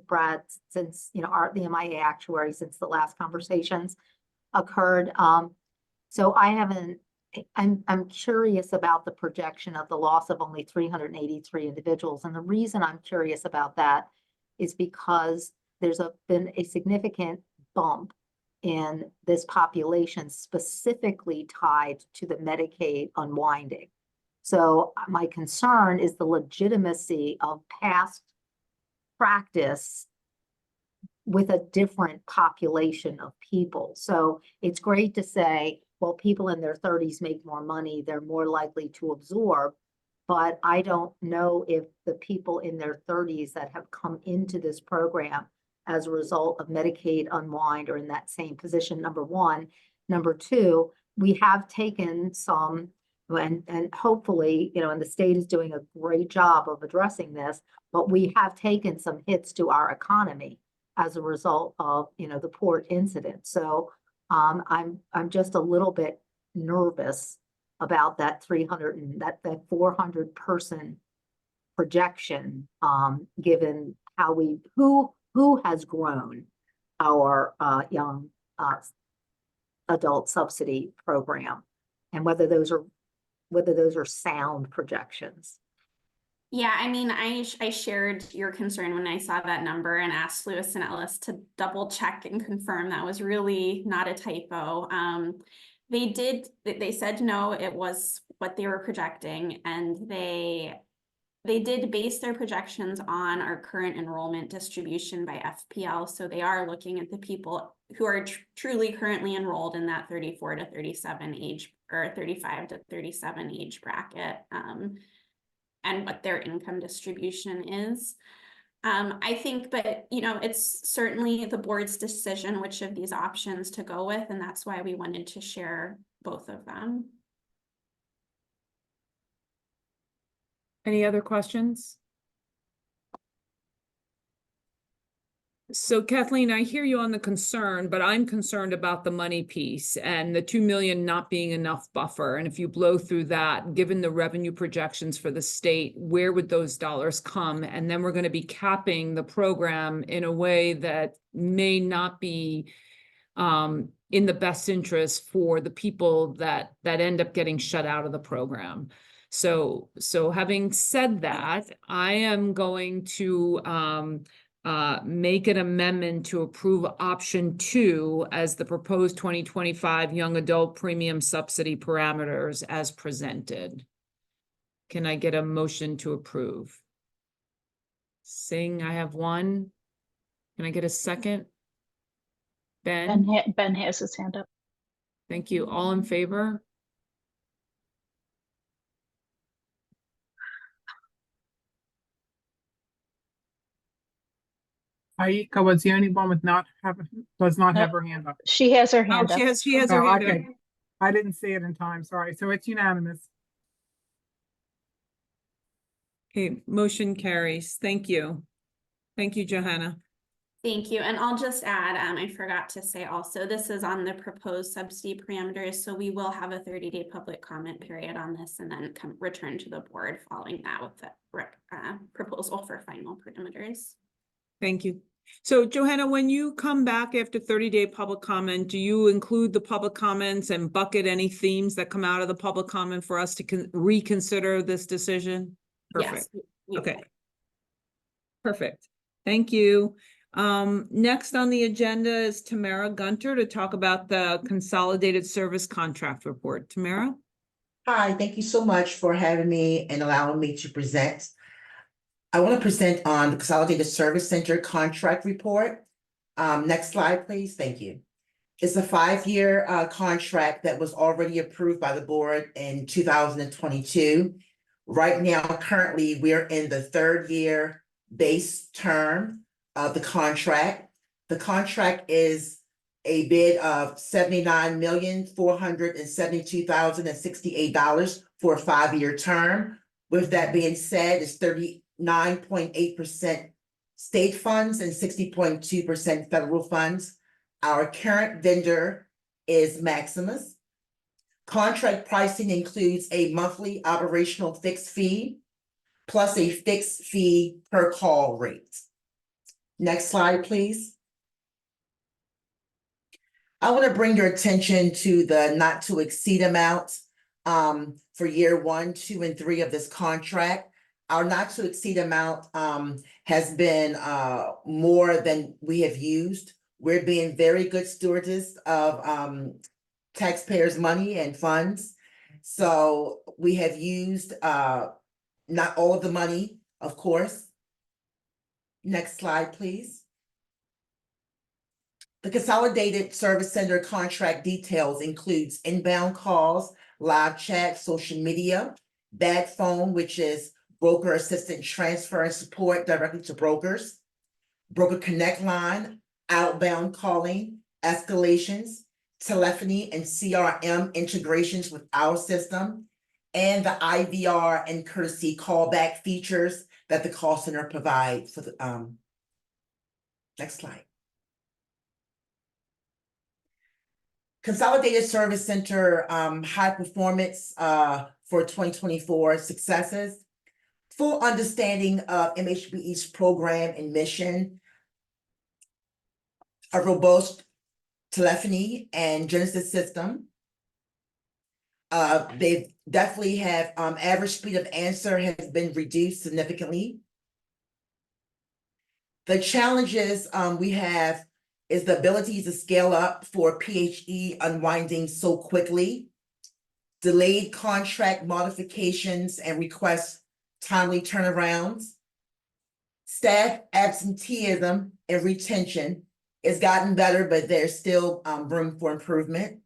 Brad since, you know, the MIA actuary since the last conversations occurred. So I'm curious about the projection of the loss of only 383 individuals. And the reason I'm curious about that is because there's been a significant bump in this population specifically tied to the Medicaid unwinding. So my concern is the legitimacy of past practice with a different population of people. So it's great to say, well, people in their 30s make more money, they're more likely to absorb. But I don't know if the people in their 30s that have come into this program as a result of Medicaid unwind are in that same position, number one. Number two, we have taken some, and hopefully, you know, and the state is doing a great job of addressing this, but we have taken some hits to our economy as a result of, you know, the port incident. So I'm just a little bit nervous about that 300 and that 400 person projection, given how who has grown our young adult subsidy program, and whether those are sound projections. Yeah, I mean, I shared your concern when I saw that number and asked Lewis and Ellis to double check and confirm that was really not a typo. They said no, it was what they were projecting, and they did base their projections on our current enrollment distribution by FPL. So they are looking at the people who are truly currently enrolled in that 34 to 37 age, or 35 to 37 age bracket. And what their income distribution is. I think, but it's certainly the board's decision which of these options to go with, and that's why we wanted to share both of them. Any other questions? So Kathleen, I hear you on the concern, but I'm concerned about the money piece and the 2 million not being enough buffer. And if you blow through that, given the revenue projections for the state, where would those dollars come? And then we're going to be capping the program in a way that may not be in the best interest for the people that end up getting shut out of the program. So having said that, I am going to make an amendment to approve option 2 as the proposed 2025 young adult premium subsidy parameters as presented. Can I get a motion to approve? Singh, I have one. Can I get a second? Ben? Ben has his hand up. Thank you. All in favor? Aika was the only one does not have her hand up. She has her Oh, hand up. she has her Oh, hand up. okay. I didn't see it in time, sorry. So it's unanimous. Okay, motion carries. Thank you. Thank you, Johanna. Thank you. And I'll just add, I forgot to say also, this is on the proposed subsidy parameters. So we will have a 30-day public comment period on this and then return to the board following that with the proposal for final parameters. Thank you. So Johanna, when you come back after 30-day public comment, do you include the public comments and bucket any themes that come out of the public comment for us to reconsider this decision? Perfect. Yes, okay. Perfect. Thank you. Next on the agenda is Tamara Gunter to talk about the consolidated service contract report. Tamara? Hi, thank you so much for having me and allowing me to present. I want to present on the Consolidated Service Center contract report. Next slide, please. Thank you. It's a 5-year contract that was already approved by the board in 2022. Right now, currently, we're in the 3rd year base term of the contract. The contract is a bid of $79,472,068 for a 5-year term. With that being said, it's 39.8% state funds and 60.2% federal funds. Our current vendor is Maximus. Contract pricing includes a monthly operational fixed fee plus a fixed fee per call rate. Next slide, please. I want to bring your attention to the not to exceed amount for year 1, 2, and 3 of this contract. Our not to exceed amount has been more than we have used. We're being very good stewards of taxpayers' money and funds. So we have used not all of the money, of course. Next slide, please. The Consolidated Service Center contract details includes inbound calls, live chat, social media, bad phone, which is broker assistant transfer and support directly to brokers, broker connect line, outbound calling, escalations, telephony and CRM integrations with our system, and the IVR and courtesy callback features that the call center provides for the next slide. Consolidated Service Center high performance for 2024 successes. Full understanding of MHBE's program and mission, a robust telephony and Genesis system, They definitely have, average speed of answer has been reduced significantly. The challenges we have is the ability to scale up for PHE unwinding so quickly, delayed contract modifications and request timely turnarounds. Staff absenteeism and retention has gotten better, but there's still room for improvement.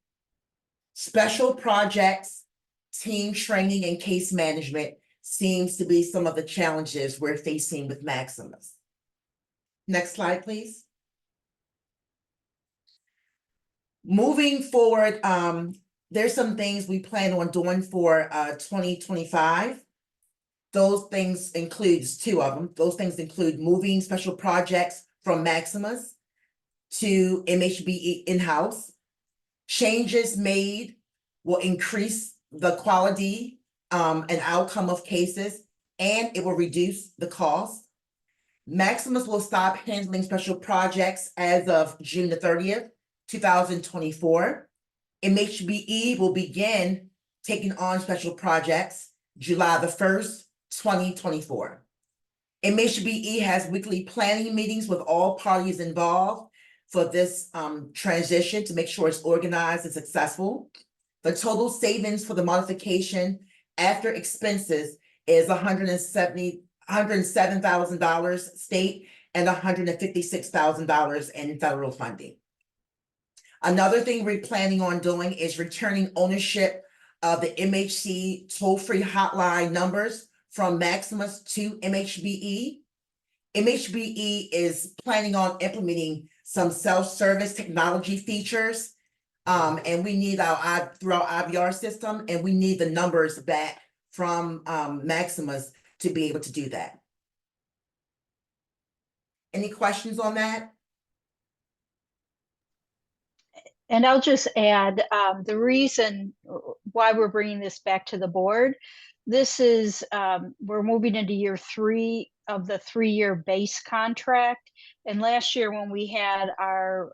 Special projects, team training, and case management seems to be some of the challenges we're facing with Maximus. Next slide, please. Moving forward, there's some things we plan on doing for 2025. Those things includes two of them. Those things include moving special projects from Maximus to MHBE in-house. Changes made will increase the quality and outcome of cases, and it will reduce the cost. Maximus will stop handling special projects as of June the 30th, 2024. MHBE will begin taking on special projects July the 1st, 2024. MHBE has weekly planning meetings with all parties involved for this transition to make sure it's organized and successful. The total savings for the modification after expenses is $107,000 state and $156,000 in federal funding. Another thing we're planning on doing is returning ownership of the MHC toll-free hotline numbers from Maximus to MHBE. MHBE is planning on implementing some self-service technology features, and we need through our IVR system, and we need the numbers back from Maximus to be able to do that. Any questions on that? And I'll just add the reason why we're bringing this back to the board. This is, we're moving into year 3 of the 3-year base contract. And last year when we had our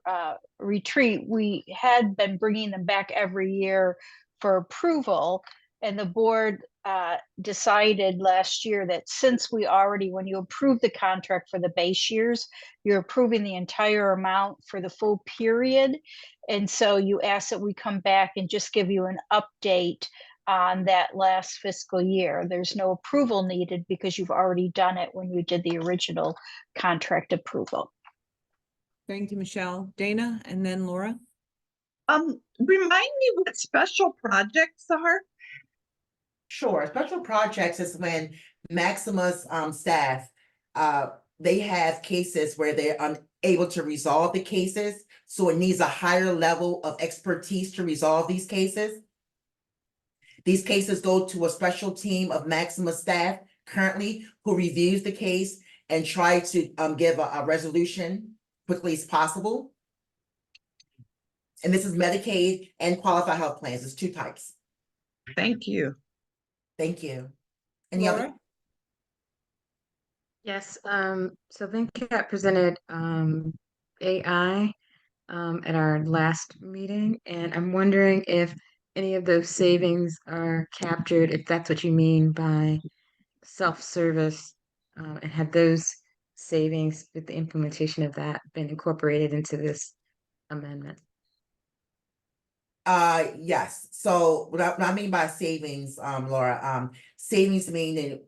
retreat, we had been bringing them back every year for approval. And the board decided last year that since we already, when you approve the contract for the base years, you're approving the entire amount for the full period. And so you asked that we come back and just give you an update on that last fiscal year. There's no approval needed because you've already done it when you did the original contract approval. Thank you, Michelle. Dana, and then Laura. Remind me what special projects are? Sure. Special projects is when Maximus staff, they have cases where they're unable to resolve the cases. So it needs a higher level of expertise to resolve these cases. These cases go to a special team of Maximus staff currently who reviews the case and try to give a resolution quickly as possible. And this is Medicaid and qualified health plans. There's 2 types. Thank you. Thank you. Any Laura? other? Yes, so VNCAT presented AI at our last meeting, and I'm wondering if any of those savings are captured, if that's what you mean by self-service, and have those savings with the implementation of that been incorporated into this amendment? Yes. So what I mean by savings, Laura, savings meaning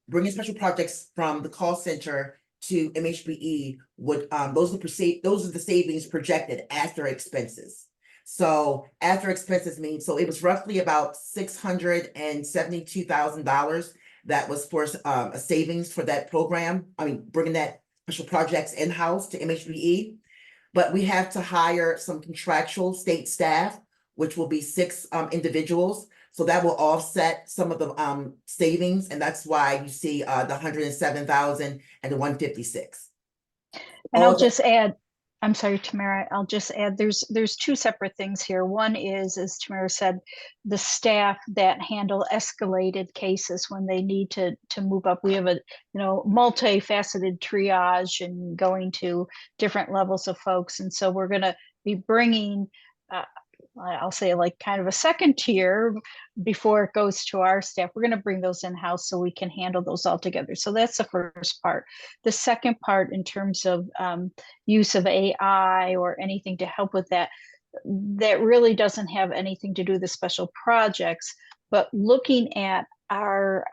bringing special projects from the call center to MHBE would, those are the savings projected after expenses. So after expenses means, so it was roughly about $672,000 that was for a savings for that program. I mean, bringing that special projects in-house to MHBE. But we have to hire some contractual state staff, which will be 6 individuals. So that will offset some of the savings, and that's why you see the 107,000 and the 156. And I'll just add, I'm sorry, Tamara, I'll just add, there's 2 separate things here. One is, as Tamara said, the staff that handle escalated cases when they need to move up. We have a, multifaceted triage and going to different levels of folks. And so we're going to be bringing I'll say like kind of a second tier before it goes to our staff. We're going to bring those in-house so we can handle those all together. So that's the first part. The second part, in terms of use of AI or anything to help with that, that really doesn't have anything to do with the special projects, but looking at our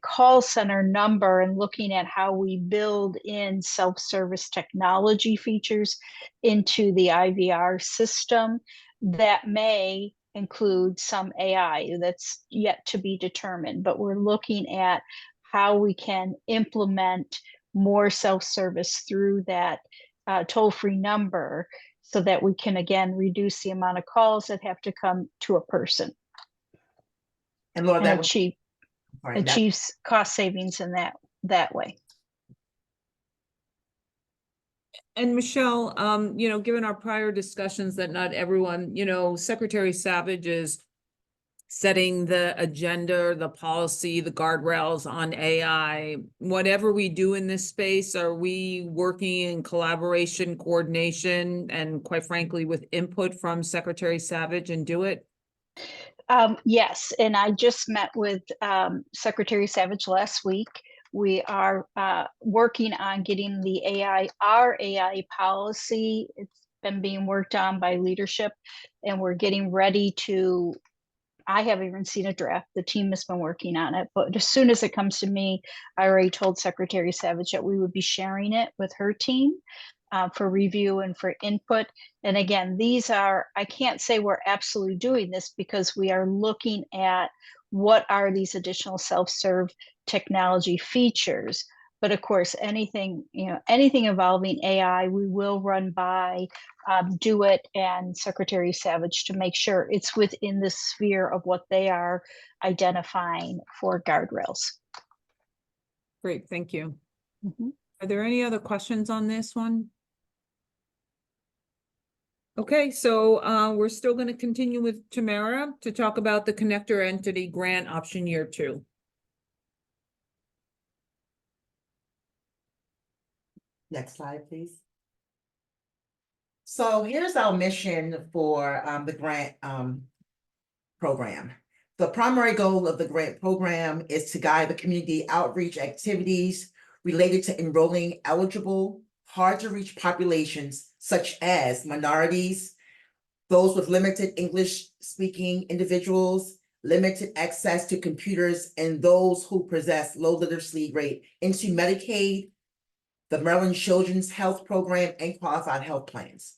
call center number and looking at how we build in self-service technology features into the IVR system that may include some AI. That's yet to be determined, but we're looking at how we can implement more self-service through that toll-free number so that we can again reduce the amount of calls that have to come to a person And Laura, and that was, achieves cost savings in that way. And Michelle, you know, given our prior discussions that not everyone, you know, Secretary Savage is setting the agenda, the policy, the guardrails on AI. Whatever we do in this space, are we working in collaboration, coordination, and quite frankly, with input from Secretary Savage and do it? Yes, and I just met with Secretary Savage last week. We are working on getting the our AI policy. It's been being worked on by leadership, and we're getting ready to, I haven't even seen a draft. The team has been working on it, but as soon as it comes to me, I already told Secretary Savage that we would be sharing it with her team for review and for input. And again, these are, I can't say we're absolutely doing this because we are looking at what are these additional self-serve technology features. But of course, anything, you know, anything involving AI, we will run by DeWitt and Secretary Savage to make sure it's within the sphere of what they are identifying for guardrails. Great, thank you. Mm-hmm. Are there any other questions on this one? Okay, so we're still going to continue with Tamara to talk about the connector entity grant option year 2. next slide, please. So here's our mission for the grant program. The primary goal of the grant program is to guide the community outreach activities related to enrolling eligible, hard-to-reach populations such as minorities, those with limited English-speaking individuals, limited access to computers, and those who possess low literacy rate into Medicaid, the Maryland Children's Health Program, and qualified health plans.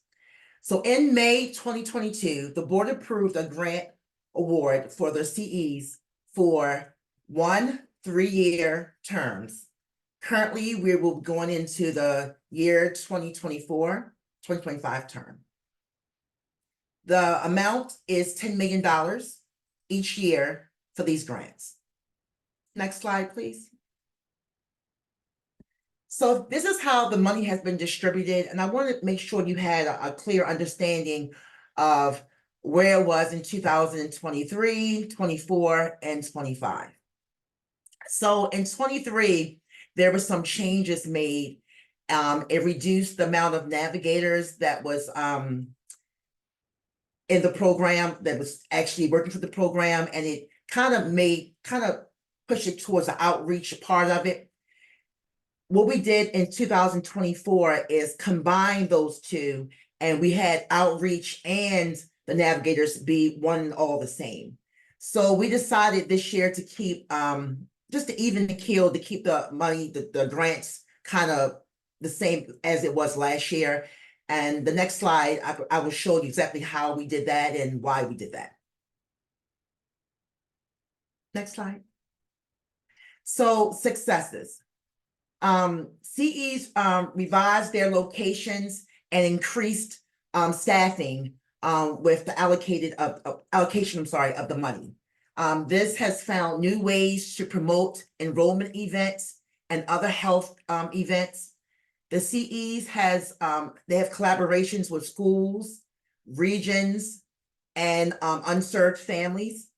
So in May 2022, the board approved a grant award for the CEs for 1 3-year terms. Currently, we will be going into the year 2024-2025 term. The amount is $10 million each year for these grants. Next slide, please. So this is how the money has been distributed, and I wanted to make sure you had a clear understanding of where it was in 2023, 24, and 25. So in 23, there were some changes made. It reduced the amount of navigators that was in the program, that was actually working for the program, and it kind of pushed it towards the outreach part of it. What we did in 2024 is combine those two, and we had outreach and the navigators be one and all the same. So we decided this year to keep, just to even the keel, to keep the money, the grants kind of the same as it was last year. And the next slide, I will show you exactly how we did that and why we did that. Next slide. So successes. CEs revised their locations and increased staffing with the allocation of the money. This has found new ways to promote enrollment events and other health events. The CEs they have collaborations with schools, regions, and unserved families.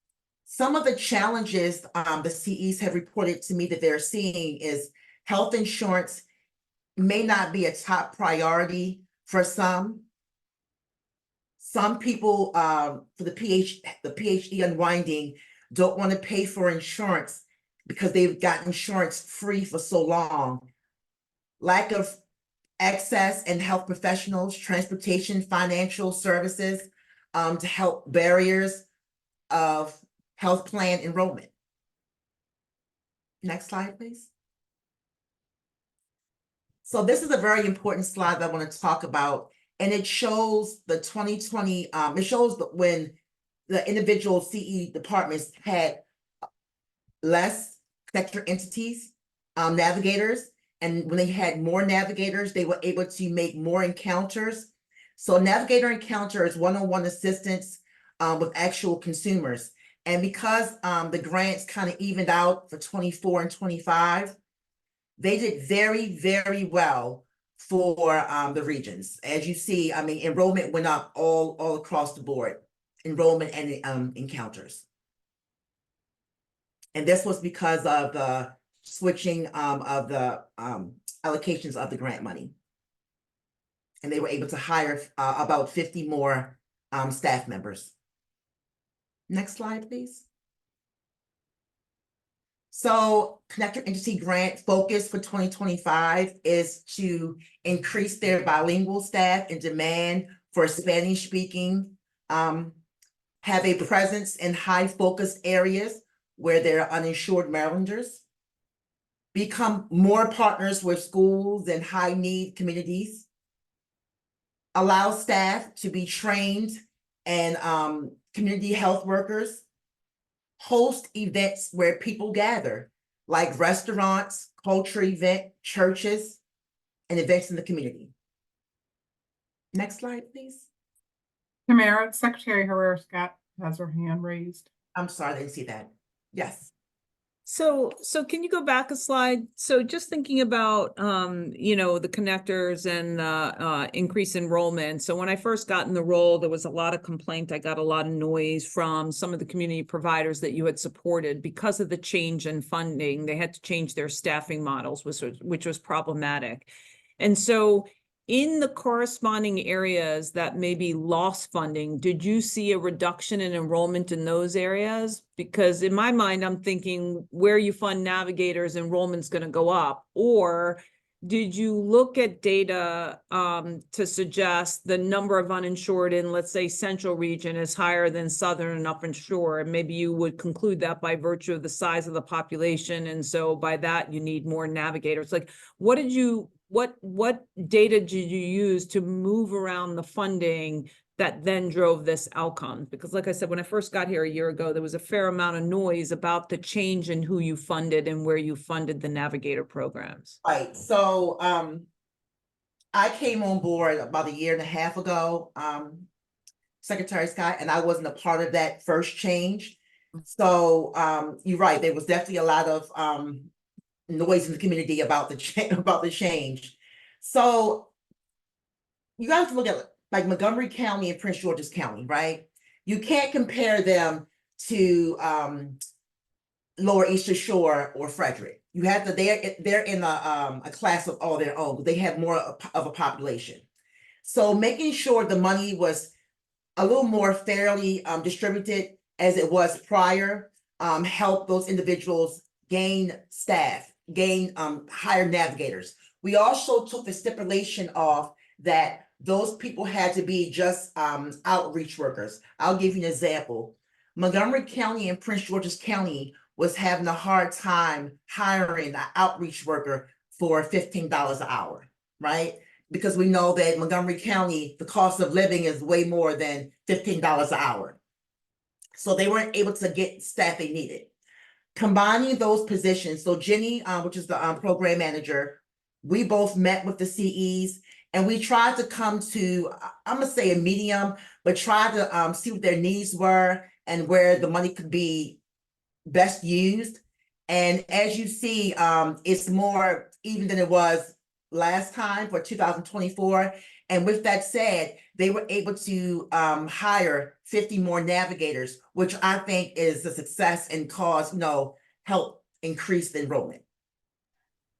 Some of the challenges the CEs have reported to me that they're seeing is health insurance may not be a top priority for some. Some people, for the PhD unwinding, don't want to pay for insurance because they've got insurance free for so long. Lack of access and health professionals, transportation, financial services, to help barriers of health plan enrollment. Next slide, please. So this is a very important slide that I want to talk about, and it shows the 2020, it shows that when the individual CE departments had less sector entities, navigators, and when they had more navigators, they were able to make more encounters. So navigator encounter is one-on-one assistance with actual consumers. And because the grants kind of evened out for 24 and 25, they did very, very well for the regions. As you see, I mean, enrollment went up all across the board, enrollment and encounters. And this was because of the switching of the allocations of the grant money. And they were able to hire about 50 more staff members. Next slide, please. So Connector Entity Grant focus for 2025 is to increase their bilingual staff and demand for Spanish speaking, have a presence in high focus areas where there are uninsured Marylanders, become more partners with schools and high need communities, allow staff to be trained and community health workers, host events where people gather, like restaurants, culture event, churches, and events in the community. Next slide, please. Tamara, Secretary Herrera Scott has her hand raised. I'm sorry, I didn't see that. Yes. So can you go back a slide? So just thinking about, you know, the connectors and increased enrollment. So when I first got in the role, there was a lot of complaint. I got a lot of noise from some of the community providers that you had supported because of the change in funding. They had to change their staffing models, which was problematic. And so in the corresponding areas that maybe lost funding, did you see a reduction in enrollment in those areas? Because in my mind, I'm thinking where you fund navigators, enrollment's going to go up. Or did you look at data to suggest the number of uninsured in, let's say, central region is higher than southern and up inshore? And maybe you would conclude that by virtue of the size of the population. And so by that, you need more navigators. Like, what did you... What data did you use to move around the funding that then drove this outcome? Because like I said, when I first got here a year ago, there was a fair amount of noise about the change in who you funded and where you funded the navigator programs. Right. So I came on board about a year and a half ago, Secretary Scott, and I wasn't a part of that first change. So you're right, there was definitely a lot of noise in the community about the change. So you have to look at like Montgomery County and Prince George's County, right? You can't compare them to Lower Eastern Shore or Frederick. You have to, they're in a class of all their own. They have more of a population. So making sure the money was a little more fairly distributed as it was prior, helped those individuals gain staff, gain higher navigators. We also took the stipulation off that those people had to be just outreach workers. I'll give you an example. Montgomery County and Prince George's County was having a hard time hiring an outreach worker for $15 an hour, right? Because we know that Montgomery County, the cost of living is way more than $15 an hour. So they weren't able to get staff they needed. Combining those positions, so Jenny, which is the program manager, we both met with the CEs and we tried to come to, I'm gonna say a medium, but try to see what their needs were and where the money could be best used. And as you see, it's more even than it was last time for 2024. And with that said, they were able to hire 50 more navigators, which I think is a success and cause, help increase the enrollment.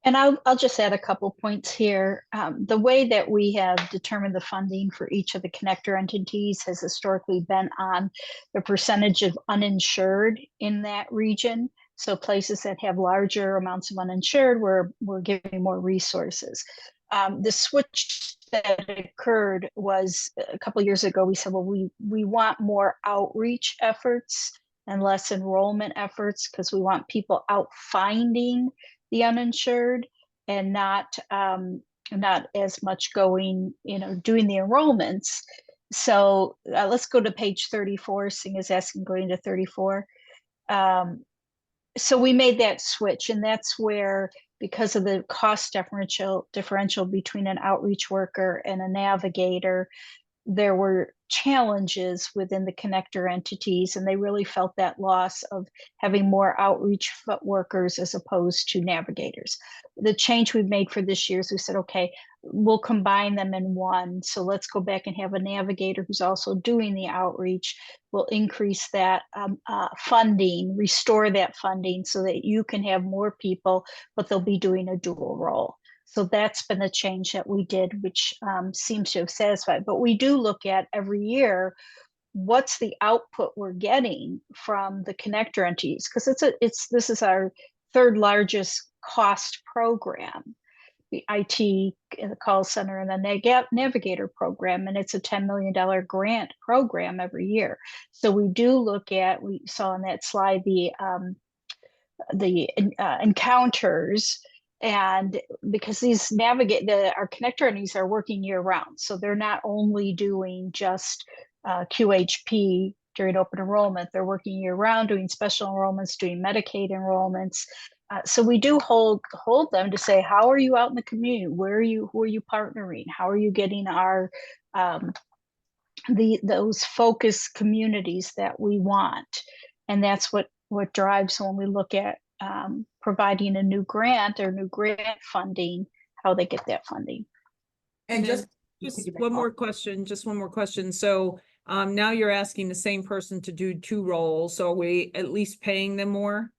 And I'll just add a couple points here. The way that we have determined the funding for each of the connector entities has historically been on the percentage of uninsured in that region. So places that have larger amounts of uninsured, we're giving more resources. The switch that occurred was a couple of years ago. We said, well, we want more outreach efforts and less enrollment efforts because we want people out finding the uninsured and not as much going, doing the enrollments. So let's go to page 34. Sing is asking going to 34. So we made that switch, and that's where, because of the cost differential between an outreach worker and a navigator, there were challenges within the connector entities, and they really felt that loss of having more outreach workers as opposed to navigators. The change we've made for this year is we said, okay, we'll combine them in one. So let's go back and have a navigator who's also doing the outreach. We'll increase that funding, restore that funding so that you can have more people, but they'll be doing a dual role. So that's been the change that we did, which seems to have satisfied. But we do look at every year, what's the output we're getting from the connector entities? Because this is our third largest cost program, the IT, the call center, and the navigator program, and it's a $10 million grant program every year. So we do look at, we saw on that slide, the encounters. And because these our connector entities are working year round, so they're not only doing just QHP during open enrollment, they're working year round, doing special enrollments, doing Medicaid enrollments. So we do hold them to say, how are you out in the community? Who are you partnering? How are you getting our those focus communities that we want? And that's what drives when we look at providing a new grant or new grant funding, how they get that funding. And just one more question. So now you're asking the same person to do two roles. So are we at least paying them more?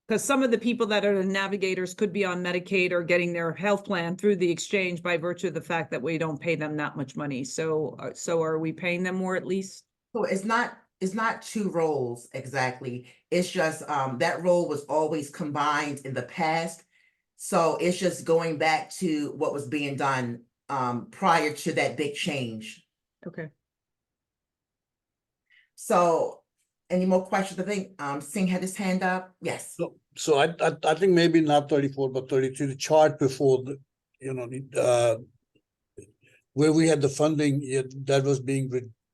Because some of the people that are the navigators could be on Medicaid or getting their health plan through the exchange by virtue of the fact that we don't pay them that much money. So are we paying them more at least? So it's not two roles exactly. It's just that role was always combined in the past. So it's just going back to what was being done prior to that big change. Okay. So any more questions? I think Singh had his hand up. Yes. So I think maybe not 34, but 33, the chart before where we had the funding that was being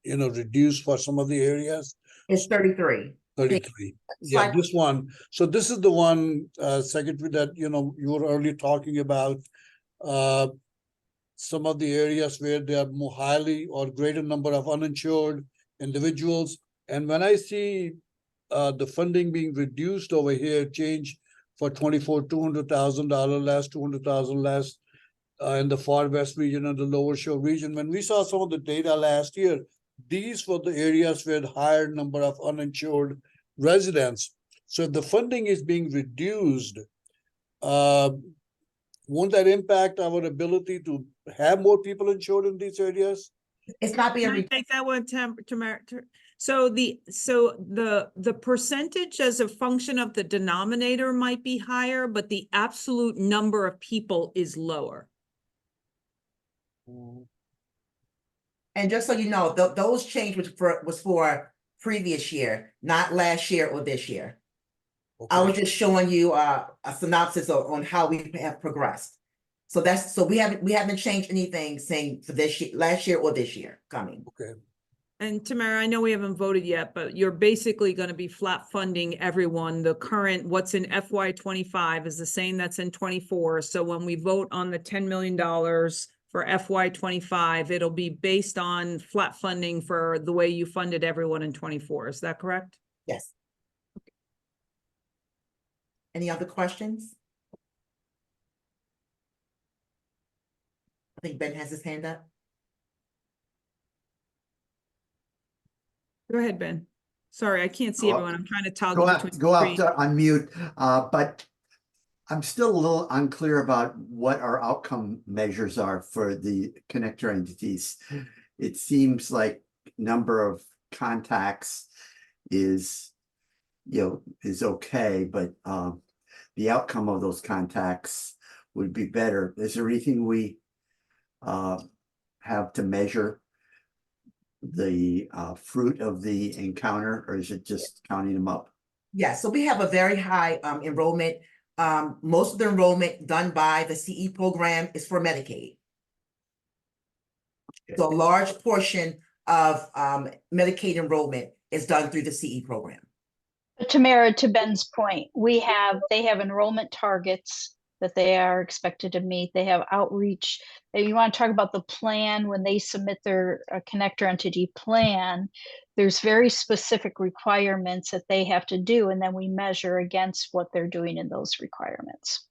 reduced for some of the areas. It's 33. 33. Yeah, this one. So this is the one, Secretary, that you were earlier talking about some of the areas where there are more highly or greater number of uninsured individuals. And when I see the funding being reduced over here, change for 24, $200,000 less, 200,000 less in the far west region and the lower shore region. When we saw some of the data last year, these were the areas where higher number of uninsured residents. So if the funding is being reduced, won't that impact our ability to have more people insured in these areas? It's not being Can I take that one, Tamara? So the percentage as a function of the denominator might be higher, but the absolute number of people is lower. And just so you know, those changes was for previous year, not last year or this year. Okay. I was just showing you a synopsis on how we have progressed. So we haven't changed anything saying for this year, last year or this year coming. Okay. And Tamara, I know we haven't voted yet, but you're basically going to be flat funding everyone. The current, what's in FY25 is the same that's in 24. So when we vote on the $10 million for FY25, it'll be based on flat funding for the way you funded everyone in 24. Is that correct? Yes. Okay. Any other questions? I think Ben has his hand up. Go ahead, Ben. Sorry, I can't see everyone. I'm trying to toggle between go out to unmute, but I'm still a little unclear about what our outcome measures are for the connector entities. It seems like number of contacts is, is okay, but the outcome of those contacts would be better. Is there anything we have to measure the fruit of the encounter, or is it just counting them up? Yeah, so we have a very high enrollment. Most of the enrollment done by the CE program is for Medicaid. So a large portion of Medicaid enrollment is done through the CE program. But Tamara, to Ben's point, they have enrollment targets that they are expected to meet. They have outreach. If you want to talk about the plan, when they submit their connector entity plan, there's very specific requirements that they have to do, and then we measure against what they're doing in those requirements.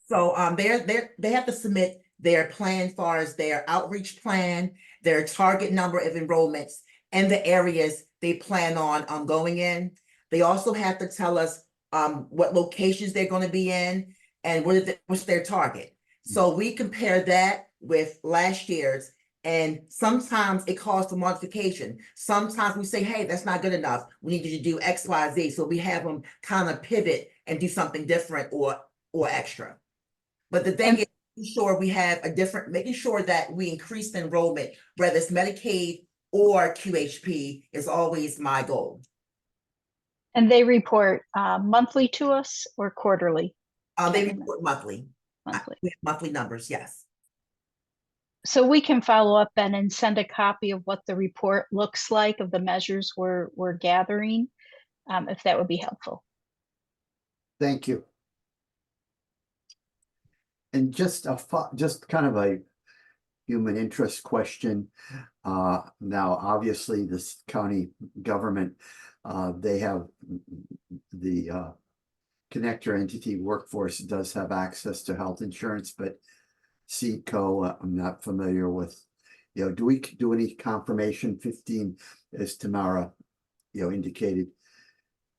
So they have to submit their plan as far as their outreach plan, their target number of enrollments, and the areas they plan on going in. They also have to tell us what locations they're going to be in and what's their target. So we compare that with last year's, and sometimes it calls for modification. Sometimes we say, hey, that's not good enough. We need you to do X, Y, Z. So we have them kind of pivot and do something different or extra. But the thing is, making sure we have making sure that we increase the enrollment, whether it's Medicaid or QHP, is always my goal. And they report monthly to us or quarterly? They report monthly. Monthly. We have monthly numbers, yes. So we can follow up, Ben, and send a copy of what the report looks like of the measures we're gathering, if that would be helpful. Thank you. And just kind of a human interest question. Now, obviously, this county government, they have the connector entity workforce does have access to health insurance, but CECO, I'm not familiar with. Do we do any confirmation? 15, as Tamara, indicated,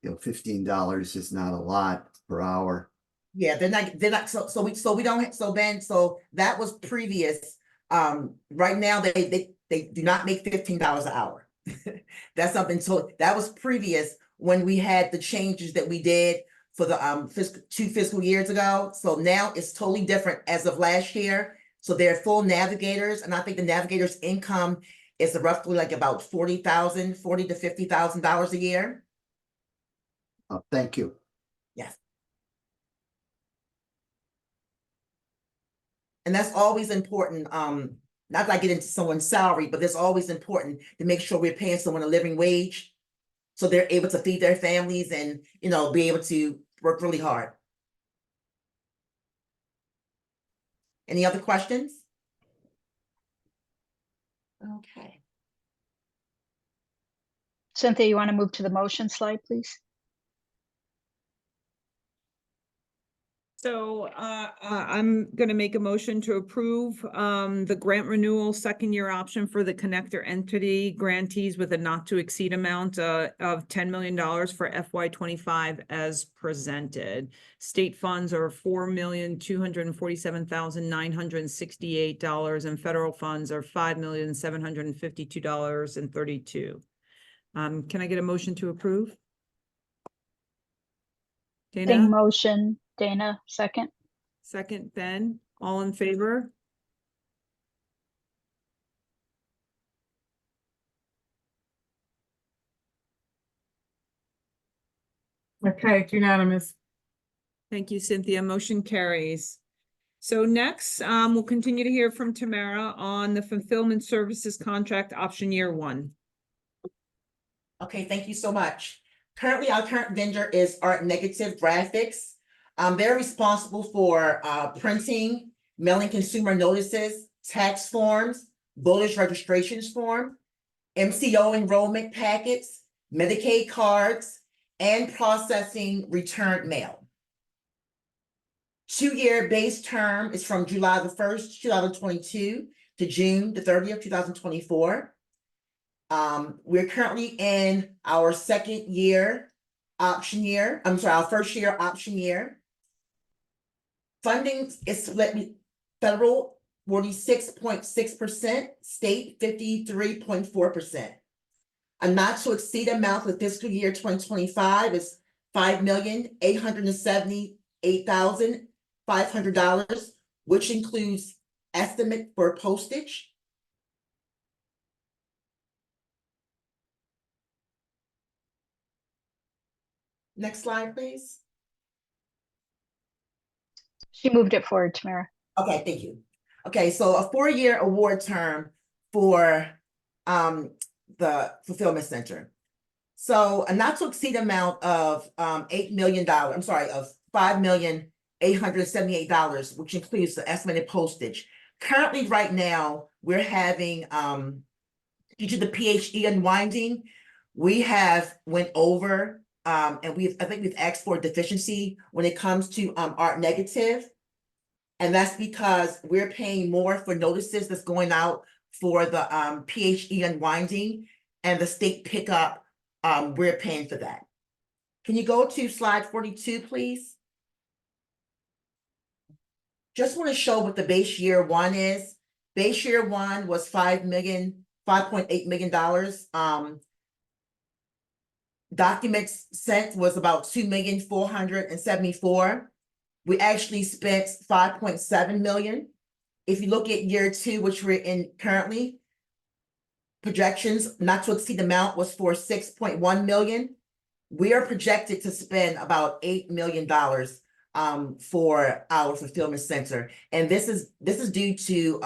$15 is not a lot per hour. Yeah, they're not, so we don't, so Ben, so that was previous. Right now, they do not make $15 an hour. That's something, so that was previous when we had the changes that we did for the 2 fiscal years ago. So now it's totally different as of last year. So they're full navigators, and I think the navigators' income is roughly like about $40,000 to $50,000 a year. Thank you. Yes. And that's always important. Not that I get into someone's salary, but it's always important to make sure we're paying someone a living wage, so they're able to feed their families and, be able to work really hard. Any other questions? Okay. Cynthia, you want to move to the motion slide, please? So I'm going to make a motion to approve the grant renewal second year option for the connector entity grantees with a not to exceed amount of $10 million for FY25 as presented. State funds are $4,247,968 and federal funds are $5,752.32. Can I get a motion to approve? Dana? Same motion. Dana, second. Second, Ben, all in favor? Okay, it's unanimous. Thank you, Cynthia. Motion carries. So next, we'll continue to hear from Tamara on the fulfillment services contract option year 1. Okay, thank you so much. Currently, our current vendor is Art Negative Graphics. They're responsible for printing, mailing consumer notices, tax forms, voters registrations form, MCO enrollment packets, Medicaid cards, and processing returned mail. 2-year base term is from July the 1st, 2022 to June the 30th, 2024. We're currently in our second year option year. I'm sorry, our first year option year. Funding is split federal 46.6%, state 53.4%. A not to exceed amount for fiscal year 2025 is $5,878,500, which includes estimate for postage. Next slide, please. She moved it forward, Tamara. Okay, thank you. Okay, so a 4-year award term for the fulfillment center. So a not to exceed amount of $8 million, I'm sorry, of $5,878,000, which includes the estimated postage. Currently, right now, we're having due to the PHE unwinding, we have went over and I think we've asked for a deficiency when it comes to art negative. And that's because we're paying more for notices that's going out for the PHE unwinding and the state pickup. We're paying for that. Can you go to slide 42, please? Just want to show what the base year one is. Base year one was $5.8 million. Documents sent was about $2,474,000. We actually spent 5.7 million. If you look at year two, which we're in currently, projections not to exceed amount was for 6.1 million. We are projected to spend about $8 million for our fulfillment center. And this is due to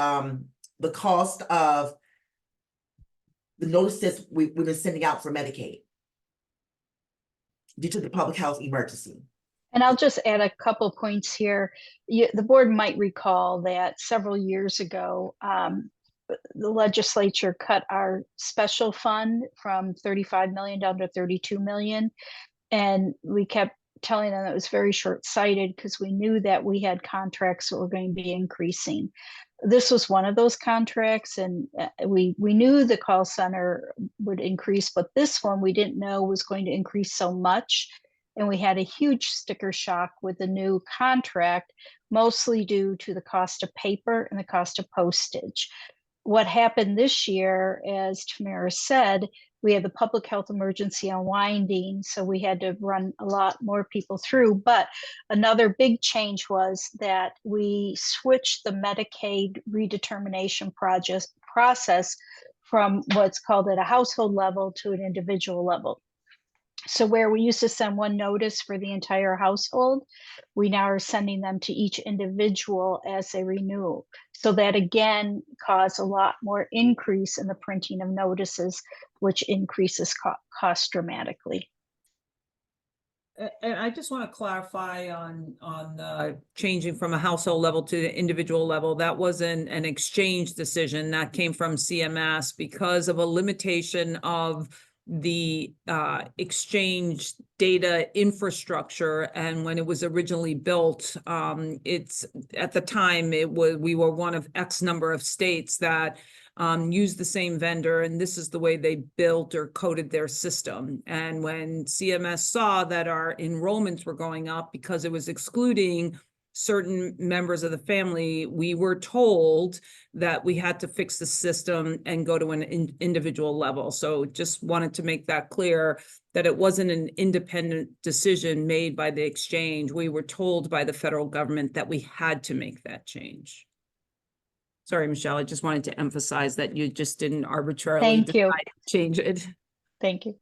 the cost of the notices we've been sending out for Medicaid due to the public health emergency. And I'll just add a couple points here. The board might recall that several years ago, the legislature cut our special fund from 35 million down to 32 million. And we kept telling them it was very short-sighted because we knew that we had contracts that were going to be increasing. This was one of those contracts, and we knew the call center would increase, but this one we didn't know was going to increase so much. And we had a huge sticker shock with the new contract, mostly due to the cost of paper and the cost of postage. What happened this year, as Tamara said, we had the public health emergency unwinding, so we had to run a lot more people through. But another big change was that we switched the Medicaid redetermination process from what's called at a household level to an individual level. So where we used to send one notice for the entire household, we now are sending them to each individual as they renew. So that again caused a lot more increase in the printing of notices, which increases cost dramatically. And I just want to clarify on changing from a household level to the individual level. That wasn't an exchange decision. That came from CMS because of a limitation of the exchange data infrastructure. And when it was originally built, it's at the time we were one of X number of states that used the same vendor, and this is the way they built or coded their system. And when CMS saw that our enrollments were going up because it was excluding certain members of the family, we were told that we had to fix the system and go to an individual level. So just wanted to make that clear that it wasn't an independent decision made by the exchange. We were told by the federal government that we had to make that change. Sorry, Michelle, I just wanted to emphasize that you just didn't arbitrarily decide to change it. Thank you.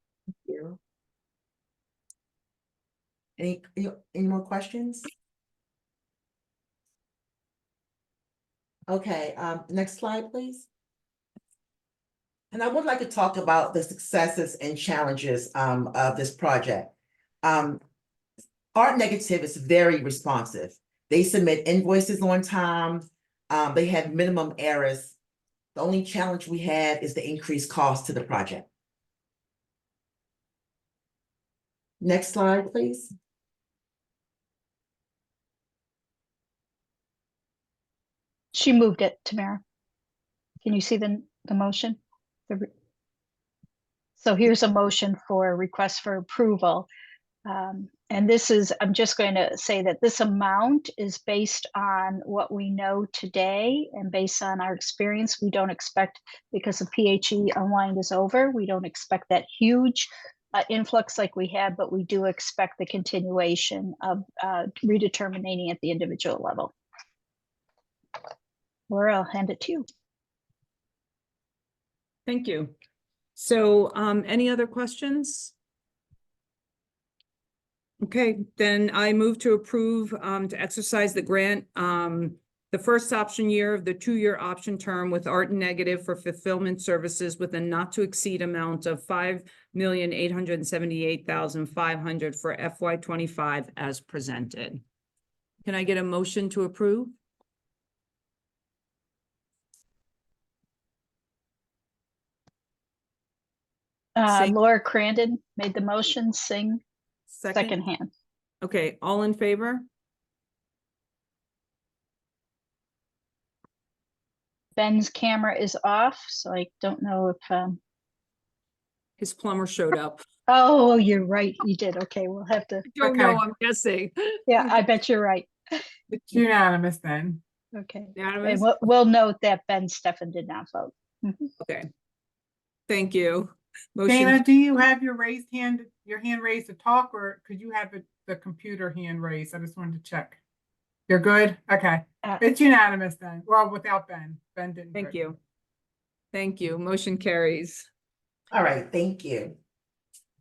Thank you. Any more questions? Okay, next slide, please. And I would like to talk about the successes and challenges of this project. Art Negative is very responsive. They submit invoices on time. They have minimum errors. The only challenge we have is the increased cost to the project. Next slide, please. She moved it, Tamara. Can you see the motion? So here's a motion for request for approval. And this is, I'm just going to say that this amount is based on what we know today and based on our experience. We don't expect, because the PHE unwind is over, we don't expect that huge influx like we had, but we do expect the continuation of redetermining at the individual level. Laura, I'll hand it to you. Thank you. So any other questions? Okay, then I move to approve to exercise the grant, the first option year of the 2-year option term with Art Negative for fulfillment services with a not to exceed amount of $5,878,500 for FY25 as presented. Can I get a motion to approve? Laura Crandon made the motion. Singh, second hand. Okay, all in favor? Ben's camera is off, so I don't know if His plumber showed up. oh, you're right, he did. Okay, we'll have to. Don't know, I'm guessing. Yeah, I bet you're right. It's unanimous then. Okay. Unanimous? And we'll note that Ben Steffen did not vote. Okay. Thank you. Dana, Motion, do you have your hand raised to talk, or could you have the computer hand raised? I just wanted to check. You're good? Okay. It's unanimous then. Well, without Ben. Ben didn't. thank vote. you. Thank you. Motion carries. All right, thank you.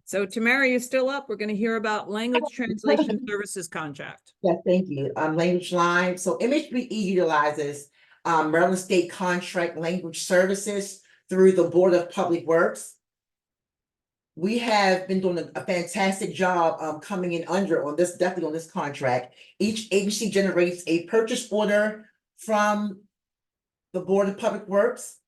So Tamara, you're still up. We're going to hear about language translation services contract. Yes, thank you. Language line. So MHBE utilizes Maryland State Contract Language Services through the Board of Public Works. We have been doing a fantastic job coming in under on this, definitely on this contract. Each agency generates a purchase order from the Board of Public Works.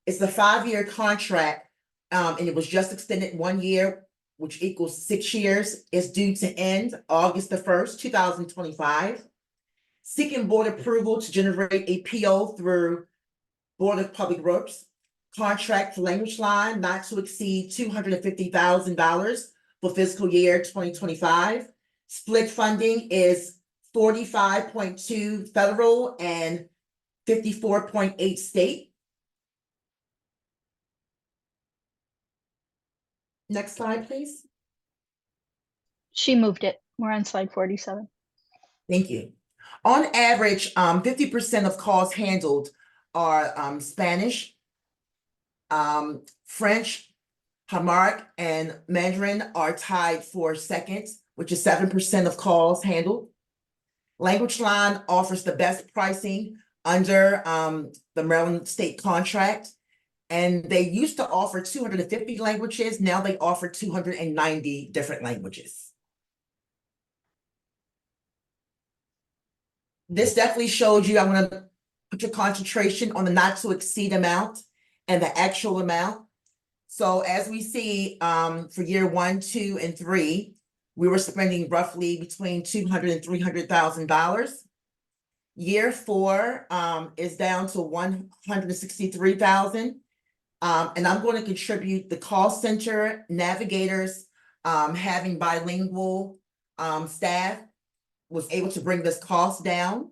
It's a 5-year contract, and it was just extended 1 year, which equals 6 years. It's due to end August the 1st, 2025. Seeking board approval to generate a PO through Board of Public Works. Contract for language line not to exceed $250,000 for fiscal year 2025. Split funding is 45.2 federal and 54.8 state. Next slide, please. She moved it. We're on slide 47. Thank you. On average, 50% of calls handled are Spanish, French, Amharic, and Mandarin are tied for second, which is 7% of calls handled. Language Line offers the best pricing under the Maryland State contract, and they used to offer 250 languages. Now they offer 290 different languages. This definitely showed you, I'm going to put your concentration on the not to exceed amount and the actual amount. So as we see for year 1, 2, and 3, we were spending roughly between $200,000 and $300,000. Year 4 is down to $163,000. And I'm going to contribute the call center, navigators, having bilingual staff was able to bring this cost down.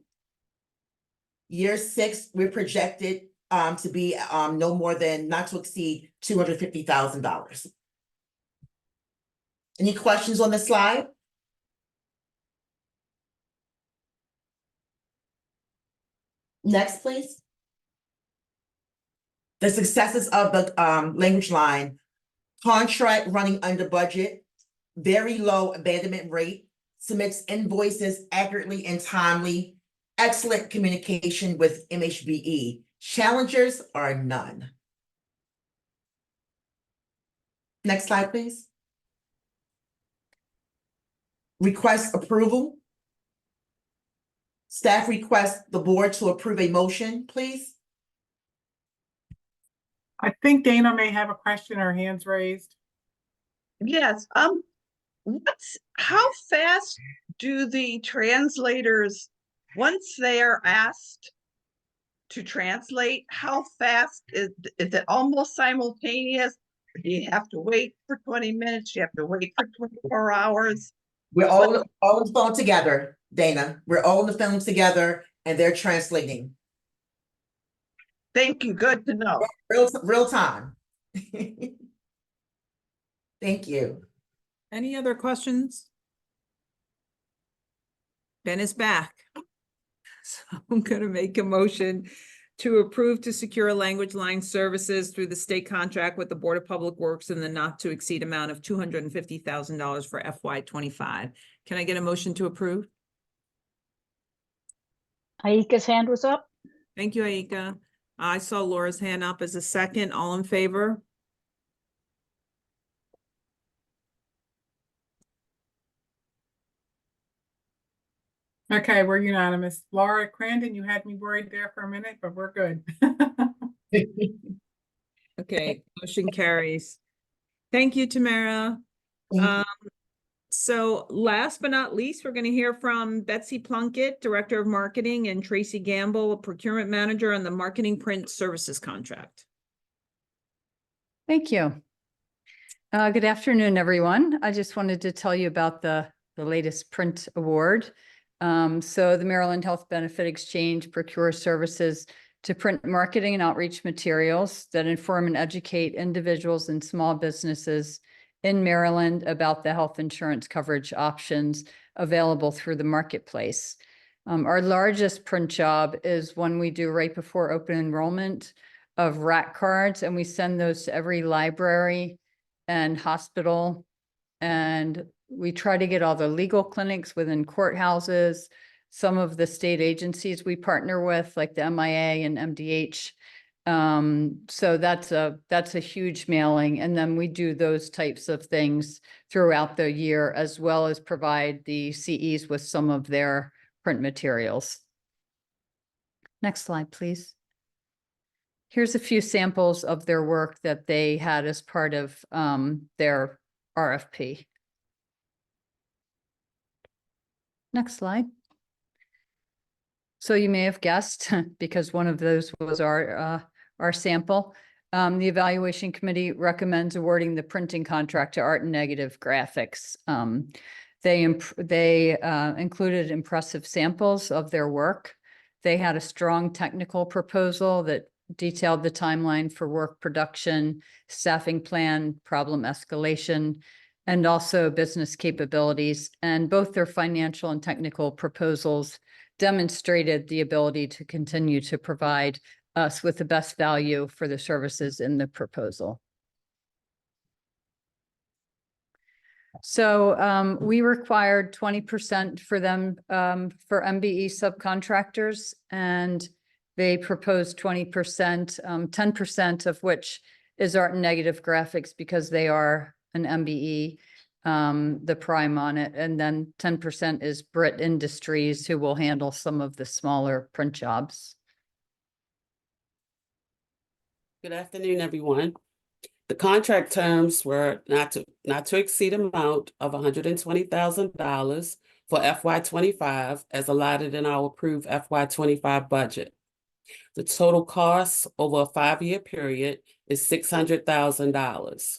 Year 6, we're projected to be no more than not to exceed $250,000. Any questions on the slide? Next, please. The successes of the language line: contract running under budget, very low abandonment rate, submits invoices accurately and timely, excellent communication with MHBE. Challengers are none. Next slide, please. Request approval. Staff requests the board to approve a motion, please. I think Dana may have a question. Her hand's raised. Yes, how fast do the translators, once they are asked to translate, how fast is it almost simultaneous? Do you have to wait for 20 minutes? Do you have to wait for 24 hours? We're all on the phone together, Dana. We're all on the phone together and they're translating. Thank you. Good to know. Real time. Thank you. Any other questions? Ben is back. So I'm going to make a motion to approve to secure language line services through the state contract with the Board of Public Works in the not to exceed amount of $250,000 for FY25. Can I get a motion to approve? Aika's hand was up. Thank you, Aika. I saw Laura's hand up as a second. All in favor? Okay, we're unanimous. Laura Crandon, you had me worried there for a minute, but we're good. Okay, motion carries. Thank you, Tamara. So last but not least, we're going to hear from Betsy Plunkett, Director of Marketing, and Tracy Gamble, Procurement Manager on the Marketing Print Services Contract. Thank you. Good afternoon, everyone. I just wanted to tell you about the latest print award. So the Maryland Health Benefit Exchange procures services to print marketing and outreach materials that inform and educate individuals and small businesses in Maryland about the health insurance coverage options available through the marketplace. Our largest print job is one we do right before open enrollment of RAC cards, and we send those to every library and hospital. And we try to get all the legal clinics within courthouses, some of the state agencies we partner with, like the MIA and MDH. So that's a huge mailing. And then we do those types of things throughout the year, as well as provide the CEs with some of their print materials. Next slide, please. Here's a few samples of their work that they had as part of their RFP. Next slide. So you may have guessed, because one of those was our sample. The evaluation committee recommends awarding the printing contract to Art and Negative Graphics. They included impressive samples of their work. They had a strong technical proposal that detailed the timeline for work production, staffing plan, problem escalation, and also business capabilities. And both their financial and technical proposals demonstrated the ability to continue to provide us with the best value for the services in the proposal. So we required 20% for them for MBE subcontractors, and they proposed 20%, 10% of which is Art and Negative Graphics because they are an MBE, the prime on it. And then 10% is Brit Industries, who will handle some of the smaller print jobs. Good afternoon, everyone. The contract terms were not to exceed amount of $120,000 for FY25 as allotted in our approved FY25 budget. The total cost over a 5-year period is $600,000.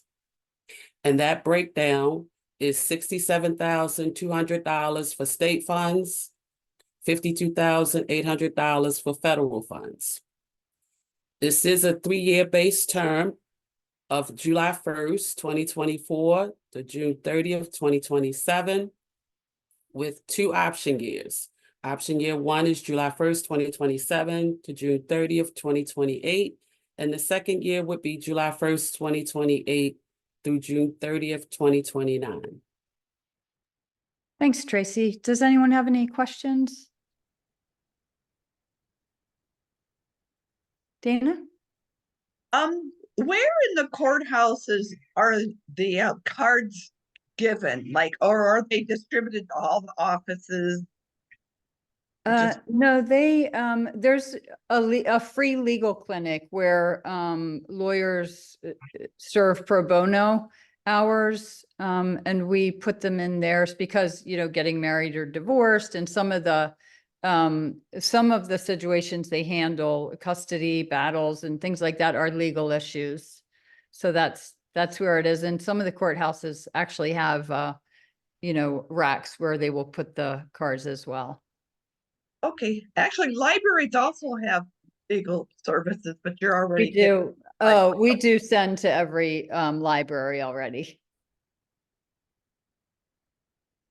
And that breakdown is $67,200 for state funds, $52,800 for federal funds. This is a 3-year base term of July 1st, 2024 to June 30th, 2027, with 2 option years. Option year 1 is July 1st, 2027 to June 30th, 2028. And the second year would be July 1st, 2028 through June 30th, 2029. Thanks, Tracy. Does anyone have any questions? Dana? Where in the courthouses are the cards given? Like, or are they distributed to all the offices? No, there's a free legal clinic where lawyers serve pro bono hours, and we put them in there because, you know, getting married or divorced, and some of the situations they handle, custody battles and things like that, are legal issues. So that's where it is. And some of the courthouses actually have racks where they will put the cards as well. Okay, actually, libraries also have legal services, but you're already. We do. Oh, we do send to every library already.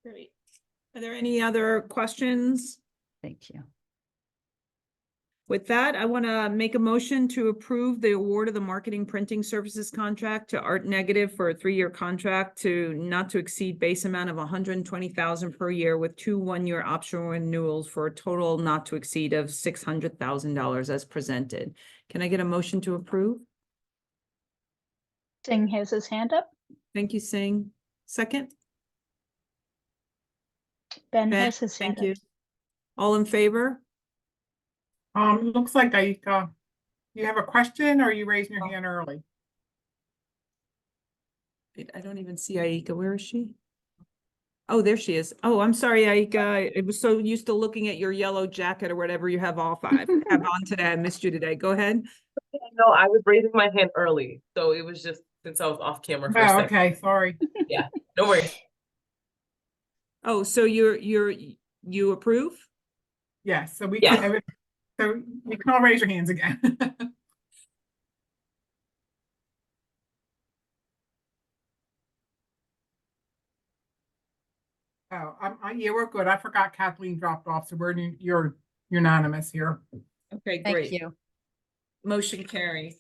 Great. Are there any other questions? Thank you. With that, I want to make a motion to approve the award of the marketing printing services contract to Art Negative for a 3-year contract to not to exceed base amount of $120,000 per year with 2 1-year optional renewals for a total not to exceed of $600,000 as presented. Can I get a motion to approve? Singh has his hand up. Thank you, Singh. Second? Ben Ben, has his hand thank you. up. All in favor? Looks like Aika, you have a question or are you raising your hand early? I don't even see Aika. Where is she? Oh, there she is. Oh, I'm sorry, Aika. I was so used to looking at your yellow jacket or whatever you have off. I have on today. I missed you today. Go ahead. No, I was raising my hand early, so it was just since I was off camera for a Oh, second. okay, sorry. Yeah, no worries. Oh, so you approve? Yes, so we Yeah. can, so you can all raise your hands again. Oh, yeah, we're good. I forgot Kathleen dropped off, so you're unanimous here. Okay, Thank great. you. Motion carries.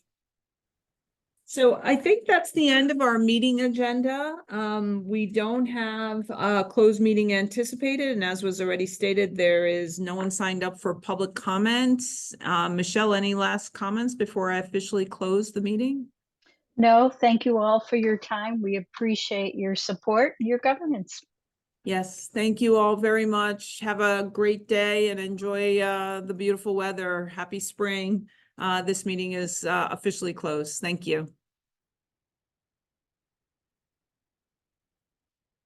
So I think that's the end of our meeting agenda. We don't have a closed meeting anticipated, and as was already stated, there is no one signed up for public comments. Michelle, any last comments before I officially close the meeting? No, thank you all for your time. We appreciate your support, your governance. Yes, thank you all very much. Have a great day and enjoy the beautiful weather. Happy spring. This meeting is officially closed. Thank you.